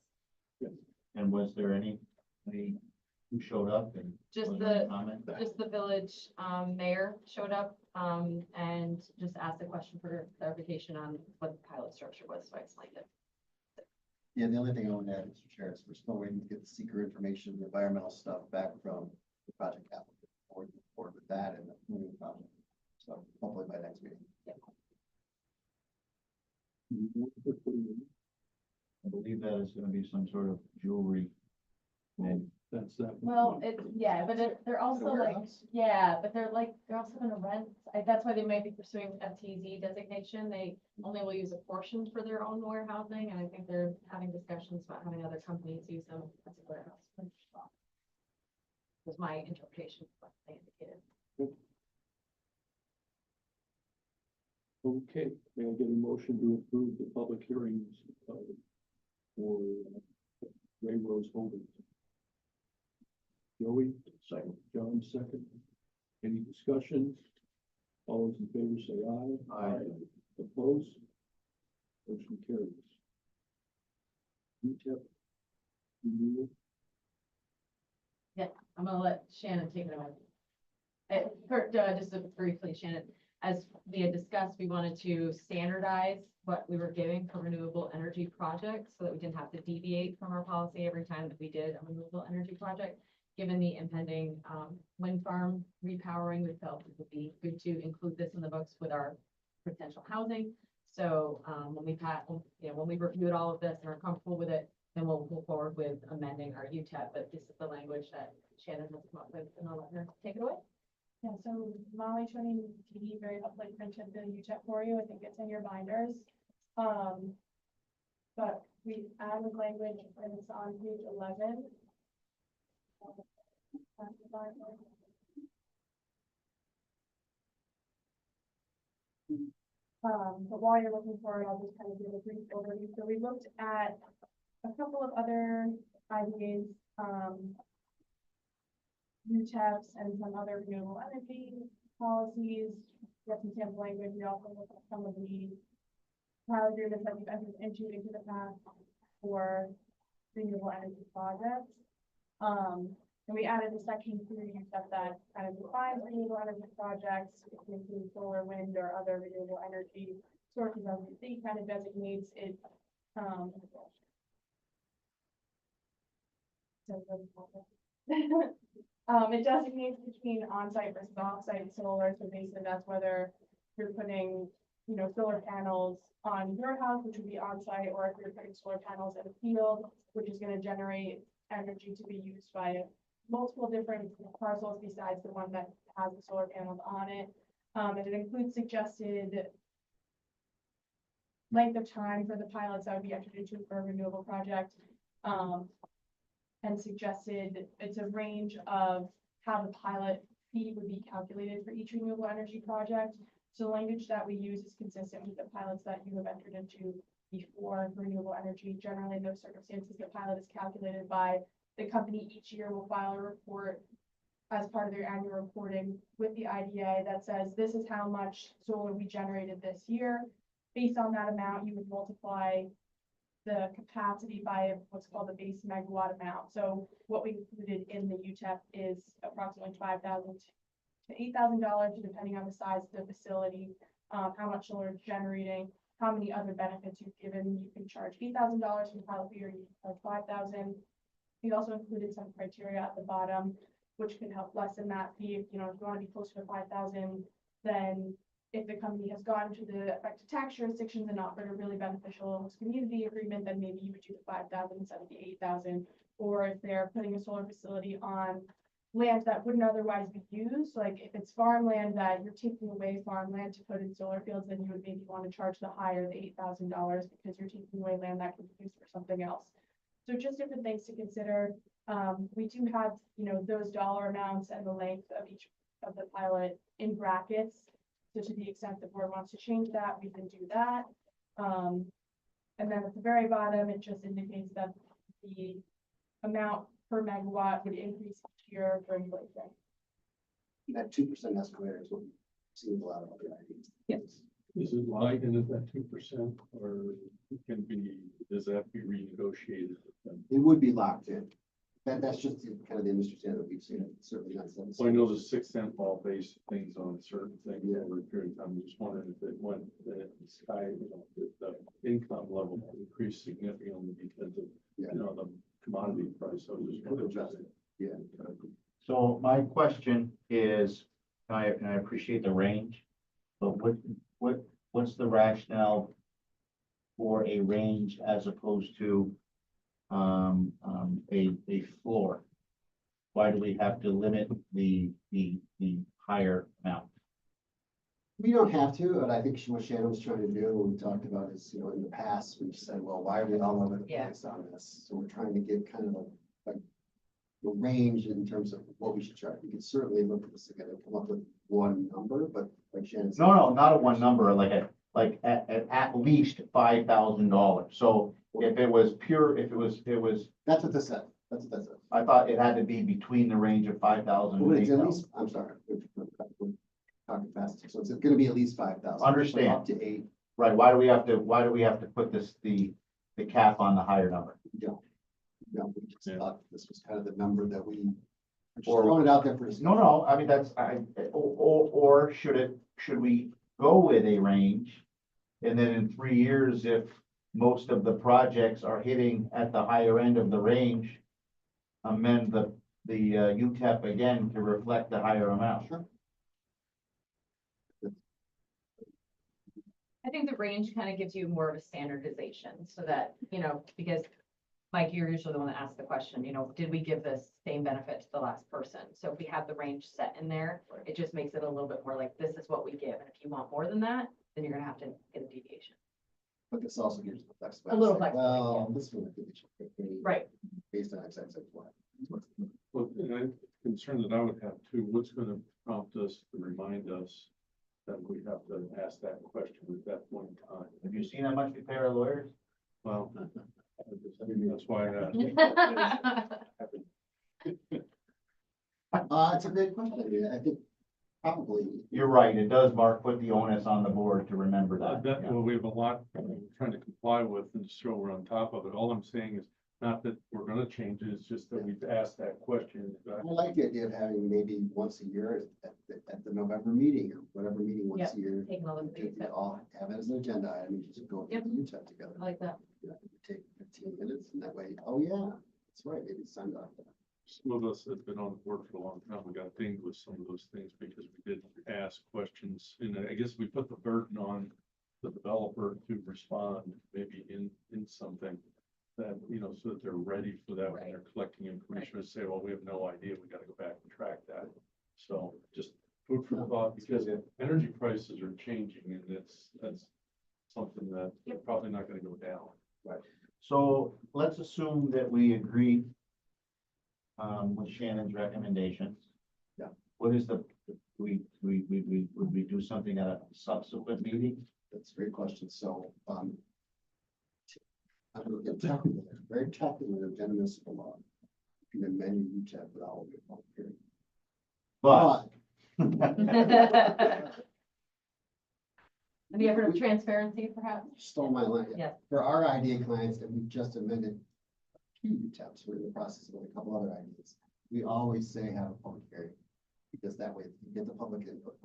And was there any who showed up and? Just was there any the, comment? just the village, mayor showed up, and just asked a question for clarification on what the pilot structure was, so I explained it. Yeah, the only thing I want to add, Mr. Chair, is we're still waiting to get the seeker information, the environmental stuff back from the project applicant. We're moving forward with that and the moving project. So hopefully by next meeting. I believe that is gonna be some sort of jewelry. And That's that. Well, they're also like, warehouse? yeah, but they're also gonna rent, that's why they might be pursuing FTZ designation. They only will use a portion for their own warehousing, and I think they're having discussions about having other companies use them as a warehouse. Was my interpretation of what they indicated. Okay, may I get a motion to approve the public hearings for Ray Rose Holdings? Joey, second. John, second. Any discussion? All those in favor say aye. Aye. Opposed? Motion carries. UTEP renewal. I'm gonna let Shannon take it away. Just briefly, Shannon, as we had discussed, we wanted to standardize what we were giving for renewable energy projects so that we didn't have to deviate from our policy every time that we did a renewable energy project. Given the impending wind farm repowering, we felt it would be good to include this in the books with our potential housing. So, when we reviewed all of this and are comfortable with it, then we'll move forward with amending our UTEP, but this is the language that Shannon has come up with, and I'll let her take it away. Yeah, so Molly Tony T very helpfully printed the UTEP for you. I think it's in your binders. But we added language and it's on page 11. But while you're looking for it, I'll just kind of give a brief overview. So we looked at a couple of other IDAs, UTEPs and some other renewable energy policies, get some sample language. We also looked at some of the pilot agreements that we've entered into the past for renewable energy projects. And we added a section to UTEP that kind of defines renewable energy projects, it can include solar, wind, or other renewable energy sources as it kind of designates it. It designates between on-site versus off-site solar, so basically that's whether you're putting, solar panels on your house, which would be on-site, or if you're putting solar panels in a field, which is gonna generate energy to be used by multiple different parcels besides the one that has the solar panels on it. And it includes suggested length of time for the pilots that would be entered into for a renewable project. And suggested it's a range of how the pilot fee would be calculated for each renewable energy project. So the language that we use is consistent with the pilots that you have entered into before for renewable energy. Generally, in those circumstances, the pilot is calculated by the company each year will file a report as part of their annual reporting with the IDA that says, this is how much solar we generated this year. Based on that amount, you would multiply the capacity by what's called the base megawatt amount. So what we included in the UTEP is approximately $5,000 to $8,000, depending on the size of the facility, how much solar it's generating, how many other benefits you've given. You can charge $8,000 for pilot fee, or you can charge $5,000. We also included some criteria at the bottom, which can help lessen that fee. If you want to be closer to 5,000, then if the company has gone to the affected tax jurisdictions and offered a really beneficial host community agreement, then maybe you would do the 5,000 instead of the 8,000. Or if they're putting a solar facility on land that wouldn't otherwise be used, like if it's farmland that you're taking away farmland to put in solar fields, then you would maybe want to charge the higher, the $8,000, because you're taking away land that could be used for something else. So just different things to consider. We do have, those dollar amounts and the length of each of the pilot in brackets. So to the extent the board wants to change that, we can do that. And then at the very bottom, it just indicates that the amount per megawatt would increase each year for inflation. That 2% escalator is what we've seen a lot of other ideas. Yes. Is it locked in at that 2%, or does that be renegotiated? It would be locked in. That's just kind of the industry standard we've seen, it certainly not. Well, I know the 6 cent ball based things on certain things over a period of time. I'm just wondering if it went, the sky, the income level increased significantly because of, the commodity price. So I was just wondering. Yeah. So my question is, and I appreciate the range, but what's the rationale for a range as opposed to a floor? Why do we have to limit the higher amount? We don't have to, but I think what Shannon was trying to do, what we talked about is, in the past, we've said, well, why are we all over the place on this? So we're trying to give kind of a range in terms of what we should charge. We could certainly look at this together, come up with one number, but like Shannon said. No, not a one number, like at least $5,000. So if it was pure, if it was, That's what this said. That's what that said. I thought it had to be between the range of 5,000 Well, and it's at 8,000. least, I'm sorry, we're talking fast, so it's gonna be at least 5,000. Understand. Up to 8. Right, why do we have to put the cap on the higher number? No, we just Yeah. thought this was kind of the number that we just Or- throwing it out there for. No, I mean, or should we go with a range? And then in 3 years, if most of the projects are hitting at the higher end of the range, amend the UTEP again to reflect the higher amount. Sure. I think the range kind of gives you more of a standardization so that, because Mike, you're usually the one that asks the question, did we give the same benefit to the last person? So if we have the range set in there, it just makes it a little bit more like, this is what we give. And if you want more than that, then you're gonna have to get a deviation. But this also gives you the flexibility. A little to say, flexibility, Well, this one could be. Right. Based on XXX. Well, and I'm concerned that I would have too, what's gonna prompt us to remind us that we have to ask that question at that point in time? Have you seen how much we pay our lawyers? Well, that's why I asked. It's a great question. I mean, I think probably. You're right, it does, Mark, put the onus on the board to remember that. Yeah. Well, we have a lot we're trying to comply with and so we're on top of it. All I'm saying is not that we're gonna change it, it's just that we've asked that question. I like the idea of having maybe once a year at the November meeting or whatever meeting once Yep. a year. Taking a look at these. We all have it as an agenda item and just go through Yep. the UTEP together. I like that. Take 15 minutes and that way, oh yeah, that's right, maybe it's signed off. Some of us have been on the board for a long time. We got dinged with some of those things because we didn't ask questions. And I guess we put the burden on the developer to respond maybe in something that, so that they're ready for that when they're collecting information and say, well, we have no idea. We got to go back and track that. So just food for thought because energy prices are changing and that's something that probably not going to go down. Right. So let's assume that we agree with Shannon's recommendations. Yeah. What is would we do something at a subsequent meeting? That's a great question. So, I'm gonna get technical, there. Very technical in the municipal law. You can amend your UTEP without a public hearing. But Any effort of transparency, perhaps? Stole my line. Yeah. For our idea clients that we've just amended a few UTEPs, we're in the process of a couple other ideas. We always say have a public hearing. Because that way you get the public input,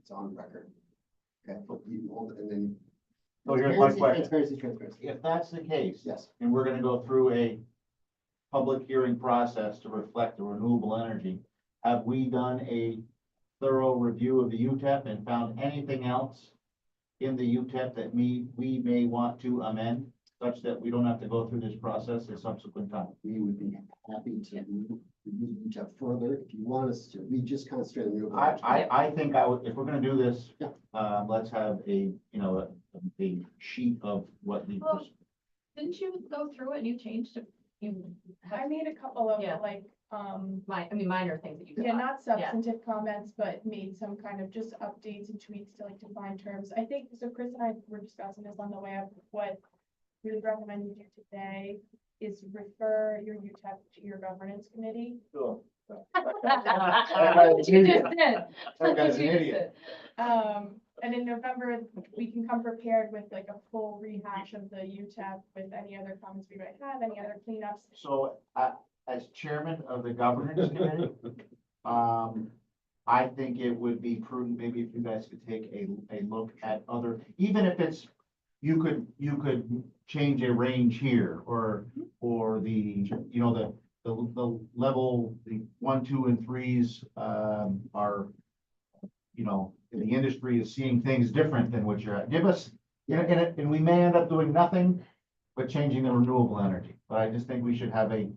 it's on record. Okay, but you hold it and then. So here's my Transparency, question. transparency. If that's the case, Yes, and we're gonna go through a public hearing process to reflect the renewable energy, have we done a thorough review of the UTEP and found anything else in the UTEP that we may want to amend, such that we don't have to go through this process at subsequent time? we would be happy to review UTEP further if you want us to. We just concentrate on renewable energy. I think if we're gonna do this, Yeah. let's have a sheet of what the. Well, Didn't you go through it and you changed it? I made a couple of Yeah. Minor things that you. Yeah, got. not substantive comments, but made some kind of just updates and tweaks to like define terms. I think, so Chris and I were discussing this on the way up. What we would recommend you do today is refer your UTEP to your governance committee. Sure. You just did. That guy's an You just idiot. did. And in November, we can come prepared with like a full rehash of the UTEP with any other comments we might have, any other cleanups. So, as chairman of the governance committee, I think it would be prudent, maybe if you guys could take a look at other, even if it's, you could change a range here, or the, the level, the 1, 2, and 3s, are, the industry is seeing things different than what you're at. Give us, and we may end up doing nothing but changing the renewable energy. But I just think we should have a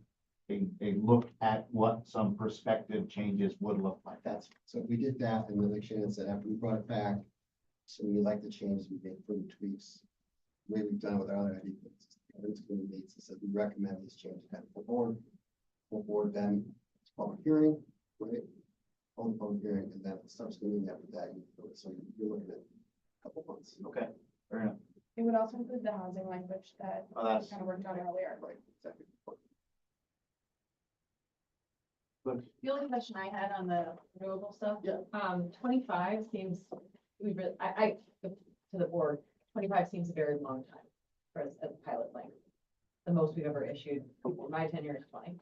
look at what some prospective changes would look like. So we did that, and then like Shannon said, after we brought it back, so we like the changes, we made further tweaks. The way we've done it with our other ideas, governance committee meets and said, we recommend this change to the board. Full board then, public hearing, right? On the public hearing, and then subsequently after that, so you're looking at a couple months. Okay, fair enough. It would also include the housing language that Oh, we that's kind of worked on earlier. Right, exactly. good. The only question I had on the renewable stuff. Yeah. 25 seems, to the board, 25 seems a very long time for as a pilot length. The most we've ever issued in my tenure is 20.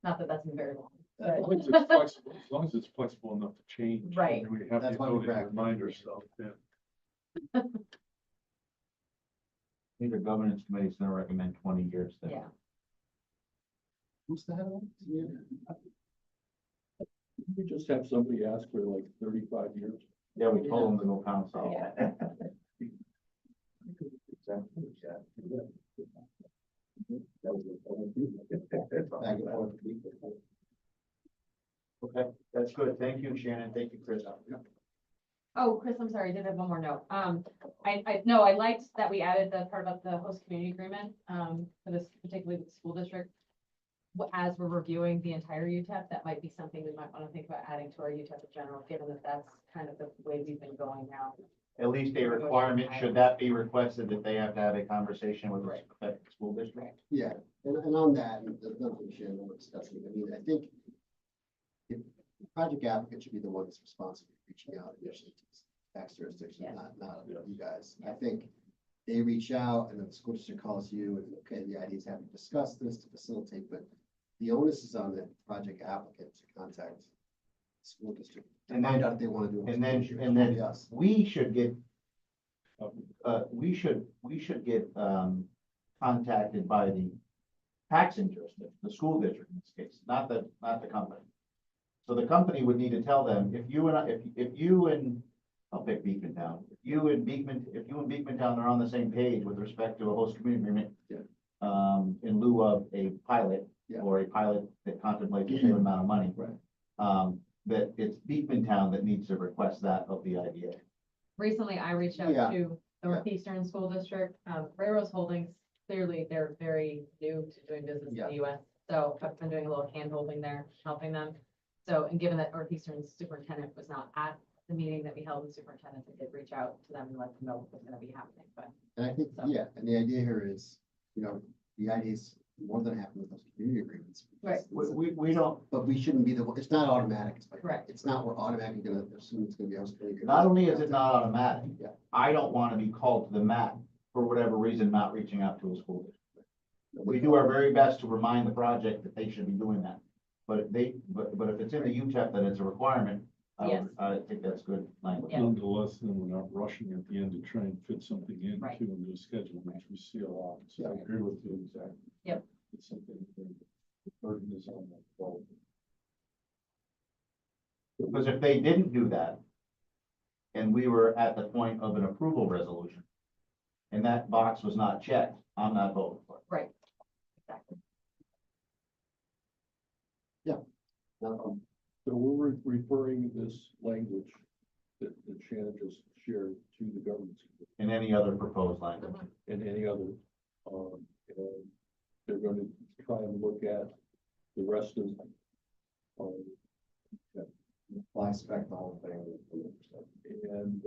Not that that's been very long. As long as it's flexible, as long as it's flexible enough to change. Right. and we have the That's why we ability to back- remind ourselves, yeah. I think the governance committee is gonna recommend 20 years then. Yeah. Who's the head of that? Yeah. We just have somebody ask for like 35 years. Yeah, we told them to go counsel. Yeah. Exactly, yeah. Back and forth. Okay, that's good. Thank you, Shannon. Thank you, Chris. Oh, Chris, I'm sorry, I did have one more note. I liked that we added the part about the host community agreement, for this, particularly with the school district. As we're reviewing the entire UTEP, that might be something we might want to think about adding to our UTEP in general, given that that's kind of the way we've been going now. At least a requirement, should that be requested, that they have to have a conversation with the respective school district? Yeah, and on that, and there's nothing Shannon we're discussing, I mean, I think if the project applicant should be the one that's responsible for reaching out initially to tax jurisdiction, Yeah. not you guys. I think they reach out and then the school district calls you and, okay, the idea is having to discuss this to facilitate, but the onus is on the project applicant to contact the school district. And then- find out if they want to do it. and then- Yes. We should get, contacted by the taxing jurisdiction, the school district in this case, not the company. So the company would need to tell them, if you and, I'll pick Beekman Town, if you and Beekman Town are on the same page with respect to a host community agreement. Yeah. In lieu of a pilot. Yeah. Or a pilot that contemplates the same amount of money. Right. That it's Beekman Town that needs to request that of the IDA. Recently, I reached out Yeah. to the Northeastern School District, Railroad Holdings, clearly they're very new to doing business in Yeah. the US. So I've been doing a little hand holding there, helping them. So, and given that Northeastern's superintendent was not at the meeting that we held with superintendents, I did reach out to them and let them know what was gonna be happening, but. And I think, yeah, and the idea here is, the idea is more than happy with those community agreements. Right. We don't, But we shouldn't be it's not automatic. It's like- Correct. It's not, we're automatically gonna assume it's gonna be house community. not only is it not automatic, Yeah. I don't want to be called to the mat for whatever reason, not reaching out to a school district. We do our very best to remind the project that they should be doing that. But if it's in the UTEP that it's a requirement, Yes. I think that's good language. Yeah. Nonetheless, then we're not rushing at the end to try and fit something Right. into a new schedule, which we see a lot. So I agree with you exactly. Yep. It's something that the burden is on the developer. Because if they didn't do that, and we were at the point of an approval resolution, and that box was not checked, I'm not voting for it. Right. Exactly. So we're referring this language that Shannon just shared to the governance committee And any other proposed language. and any other, and they're going to try and look at the rest of, Fly spec the whole thing. and,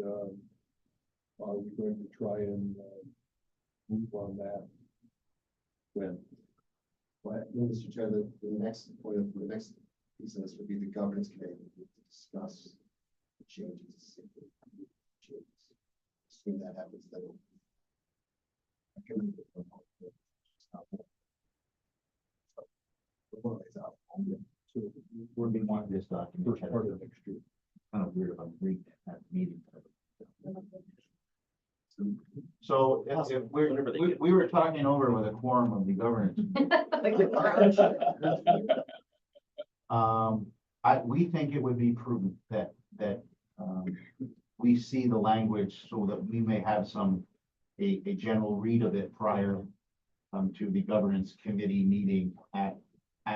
are we going to try and, move on that? When? But, Mr. Chair, the next point of, the next piece of this would be the governance committee to discuss the changes. Assume that happens, then. I can- So we're going to want this document. First part of next year. Kind of weird if I'm reading at the meeting. So if we were talking over with a quorum of the governance. We think it would be prudent that we see the language so that we may have a general read of it prior to the governance committee meeting at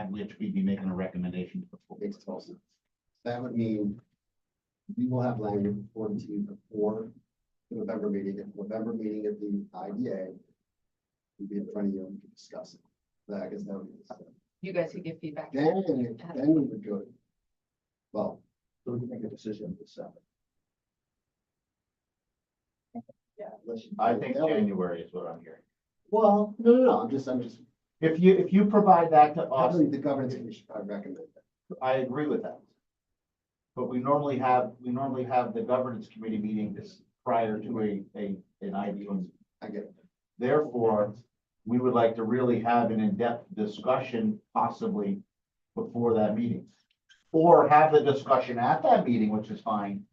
which we'd be making a recommendation to the full. Makes total sense. That would mean we will have language reported to you before the November meeting. At the November meeting of the IDA, we'll be in front of you and we can discuss it. But I guess that would be. You guys could give feedback. Then we would go, well, So we can make a decision in December. unless you. I think January is what I'm hearing. Well, no, I'm just, If you provide that to I us, believe the governance commission should probably recommend that. I agree with that. But we normally have the governance committee meeting this prior to an IDA. I get it. Therefore, we would like to really have an in-depth discussion possibly before that meeting. Or have the discussion at that meeting, which is fine,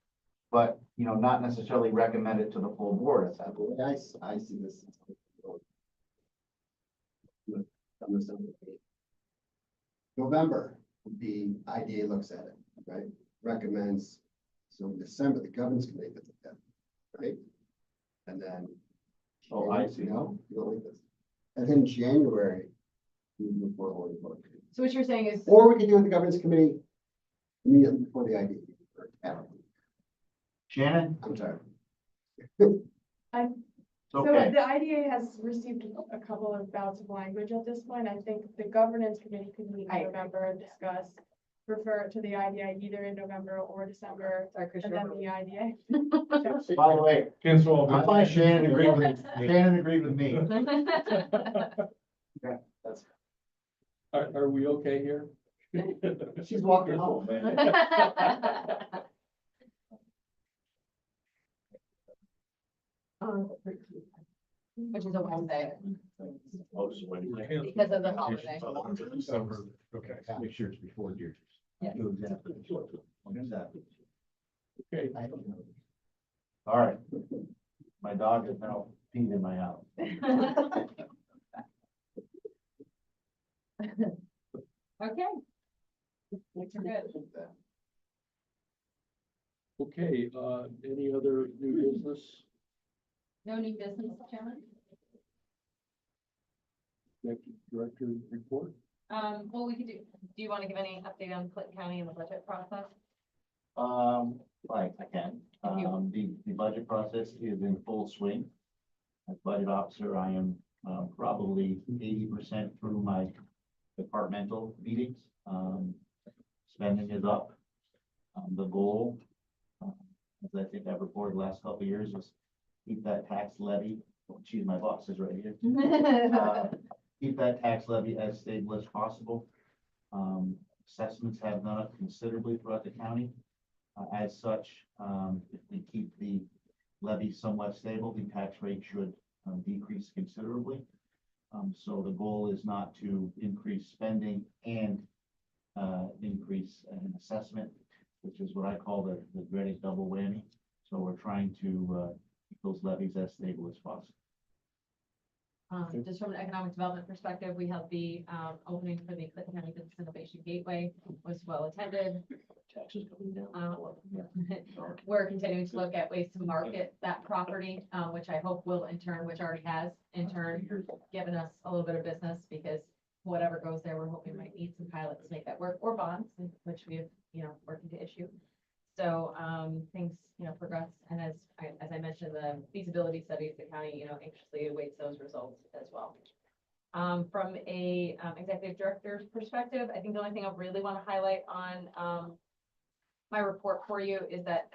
but, not necessarily recommend it to the full board at that point. I see this. November would be, IDA looks at it, right? Recommends, so in December, the governance committee looks at that, right? And then Oh, I see. No, you don't like this. And then January, we move forward. So what you're saying is, Or we could do it with the governance committee immediately before the idea. Shannon, I'm sorry. it's So okay. the IDA has received a couple of bouts of language at this point. I think the governance committee could meet I in agree. November and discuss, refer it to the IDA either in November or December, sorry, Chris, and you're then over. the IDA. By the way, Cancel all I thought Shannon agreed with, Shannon agreed with me. Are we okay here? She's walking home. Which is a Wednesday, Oh, so when you- because of the holiday. December, okay. Make sure it's before Deirdre. Yes. Exactly. Exactly. Okay, I don't know. All right. My dog has now peed in my house. Okay. We're good. okay, any other new business? No new business, Chairman? Executive Director report? Well, we could do you want to give any update on Clinton County and the budget process? I can. Thank you. The budget process is in full swing. As budget officer, I am, probably 80% through my departmental meetings. Spending is up. The goal, as I think I've reported the last couple of years, is keep that tax levy, oh, geez, my boss is right here. Keep that tax levy as stable as possible. Assessments have gone up considerably throughout the county. As such, if we keep the levy somewhat stable, the tax rate should decrease considerably. So the goal is not to increase spending and increase an assessment, which is what I call the dreaded double whammy. So we're trying to keep those levies as stable as possible. Just from an economic development perspective, we have the opening for the Clinton County Business Innovation Gateway was well attended. Taxes coming down. We're continuing to look at ways to market that property, which I hope will in turn, which already has in turn given us a little bit of business, because whatever goes there, we're hoping we might need some pilots to make that work, or bonds, which we have, working to issue. So, things, progress, and as I mentioned, the feasibility studies, the county, anxiously awaits those results as well. From a executive director's perspective, I think the only thing I really want to highlight on my report for you is that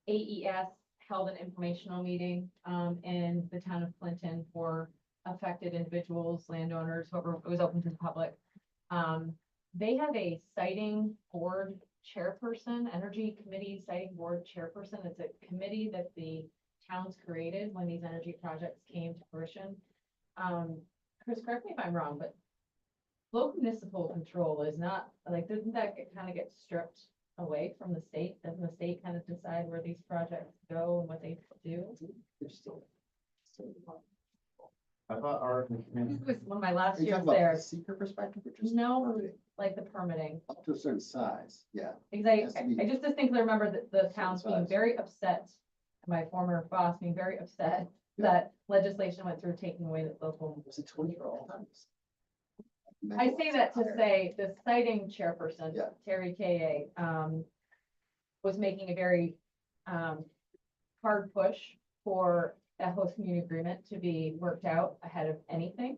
AES held an informational meeting in the town of Clinton for affected individuals, landowners, whoever, it was open to the public. They have a siting board chairperson, energy committee siting board chairperson. It's a committee that the towns created when these energy projects came to fruition. Chris, correct me if I'm wrong, but local municipal control is not, like, doesn't that kind of get stripped away from the state? Doesn't the state kind of decide where these projects go and what they do? They're still. I thought our, This was one of my last Are you years talking about there. the seeker perspective or just? No. permitting? Like the permitting, Up to a certain size, yeah. because Has to be- I just distinctly remember that the towns being size. very upset, my former boss being very upset that legislation went through taking away the local. Was it 20 for all times? I say that to say the siting chairperson, Yeah. Terry Ka, was making a very hard push for a host community agreement to be worked out ahead of anything.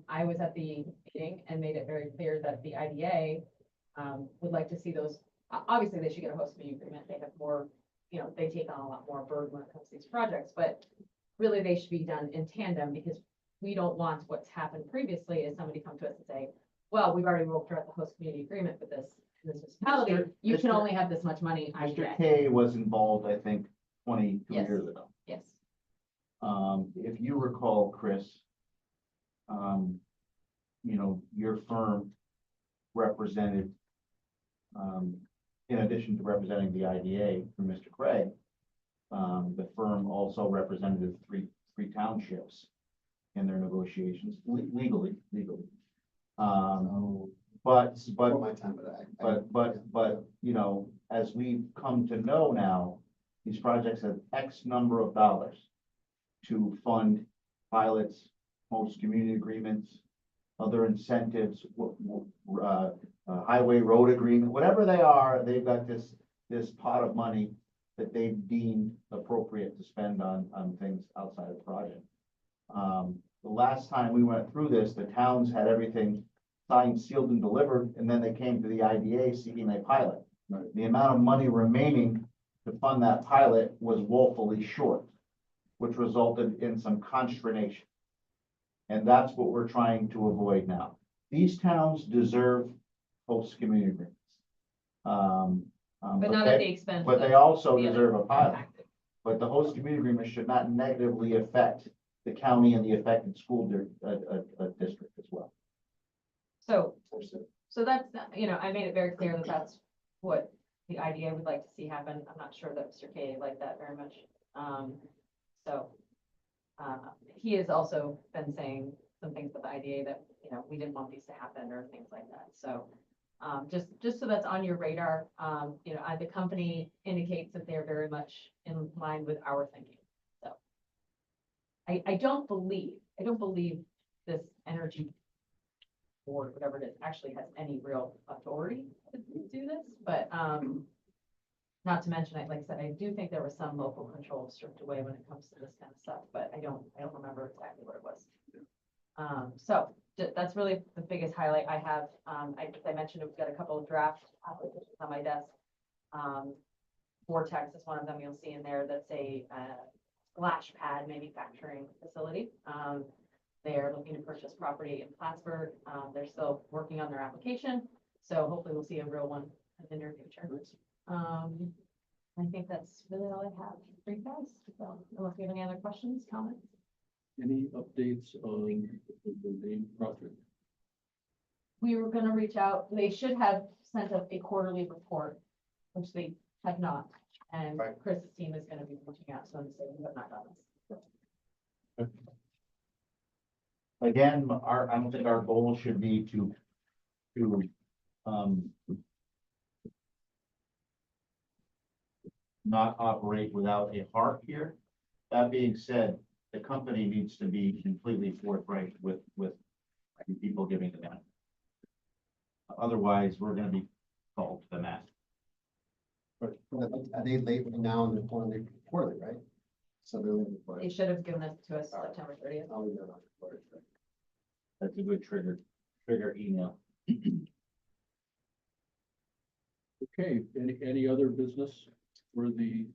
I was at the meeting and made it very clear that the IDA would like to see those. Obviously, they should get a host community agreement. They have more, they take on a lot more burden when it comes to these projects, but really they should be done in tandem, because we don't want what's happened previously is somebody come to us and say, well, we've already worked out the host community agreement with this municipality. You can Mr. only have this much money. Mr. IDA. K was involved, I think, 22 Yes. years ago. Yes. If you recall, Chris, your firm represented, in addition to representing the IDA for Mr. Craig, the firm also represented three townships in their negotiations legally. But Before my time, but as we've come to know now, these projects have X number of dollars. to fund pilots, host community agreements, other incentives, highway road agreement, whatever they are, they've got this pot of money that they've deemed appropriate to spend on things outside of the project. The last time we went through this, the towns had everything signed, sealed, and delivered, and then they came to the IDA seeking a pilot. Right. The amount of money remaining to fund that pilot was woefully short, which resulted in some consternation. And that's what we're trying to avoid now. These towns deserve host community agreements. But not at the expense. But they of also the other deserve a pilot. impacted. But the host community agreement should not negatively affect the county and the affected school district as well. So that's, I made it very clear that that's what the IDA would like to see happen. I'm not sure that Mr. K liked that very much. He has also been saying some things with the IDA that, we didn't want these to happen or things like that. So just so that's on your radar, the company indicates that they're very much in line with our thinking. So I don't believe this energy board, whatever it is, actually has any real authority to do this, but not to mention, like I said, I do think there was some local control stripped away when it comes to this kind of stuff, but I don't remember exactly what it was. So that's really the biggest highlight I have. As I mentioned, we've got a couple of draft applications on my desk. Vortex is one of them you'll see in there. That's a splash pad manufacturing facility. They're looking to purchase property in Plattsburgh. They're still working on their application, so hopefully we'll see a real one in the near future. I think that's really all I have for you guys. So unless you have any other questions, comments. Any updates on the main project? We were gonna reach out. They should have sent us a quarterly report, which they have not. And Right. Chris's team is gonna be reaching out to them, saying we have not done this. Again, I don't think our goal should be to not operate without a heart here. That being said, the company needs to be completely forthright with the people giving the money. Otherwise, we're gonna be called to the mat. Are they late now in the quarterly, right? So they're late before. They should have given it to us September 30th. I'll leave that on the quarterly. That's a good trigger email. Okay, any other business for the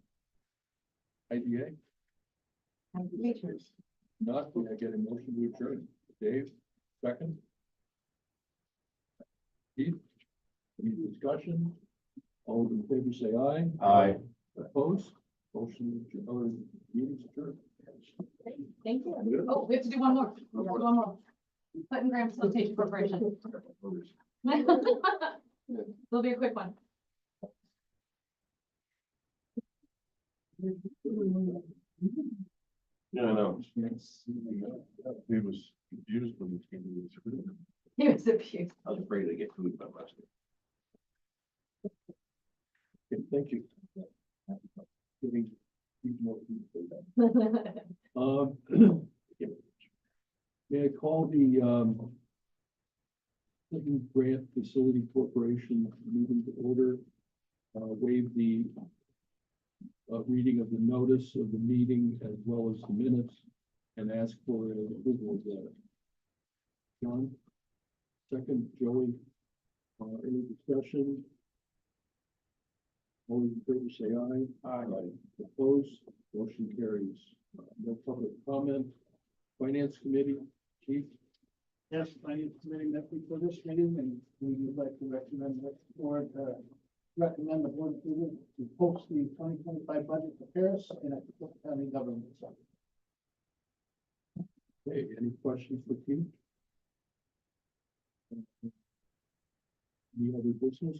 IDA? Not, can I get a motion to adjourn? Dave, second? Keith, any discussion? All those in favor say aye. Aye. Opposed? Motion, or meeting's adjourned. Thank you. Oh, we have to do one more. We have to do one more. Clinton Graham Facilitation Corporation. It'll be a quick one. Yeah, I know. He was confused when he came to this. He was abused. I was afraid to get food by last night. Okay, thank you. Giving more food for that. May I call the Clinton Grant Facility Corporation meeting to order, waive the reading of the notice of the meeting as well as the minutes, and ask for an approval of that. John, second, Joey, any discussion? All those in favor say aye. Aye. Opposed, motion carries. No public comment. Finance Committee, Chief? Yes, finance committee met before this meeting, and we would like to recommend the board approval to post the 2025 budget for Paris and at the county government center. Okay, any questions for Keith? Any other business?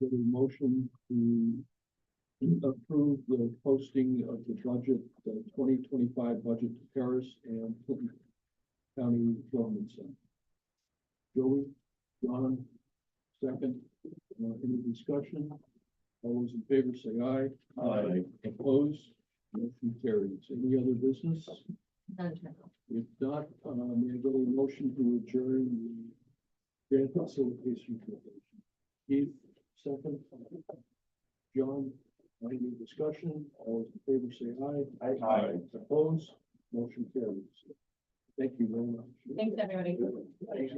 Get a motion to approve the posting of the budget, the 2025 budget to Paris and Clinton County Government Center. Joey, John, second, any discussion? All those in favor say aye. Aye. Opposed, Motion carries. Any other business? None, Chairman. If not, may I get a motion to adjourn the grant facilitation committee? Keith, second. John, any discussion? All those in favor say aye. Aye. Opposed? Motion carries. Thank you very much. Thanks, everybody. Thanks.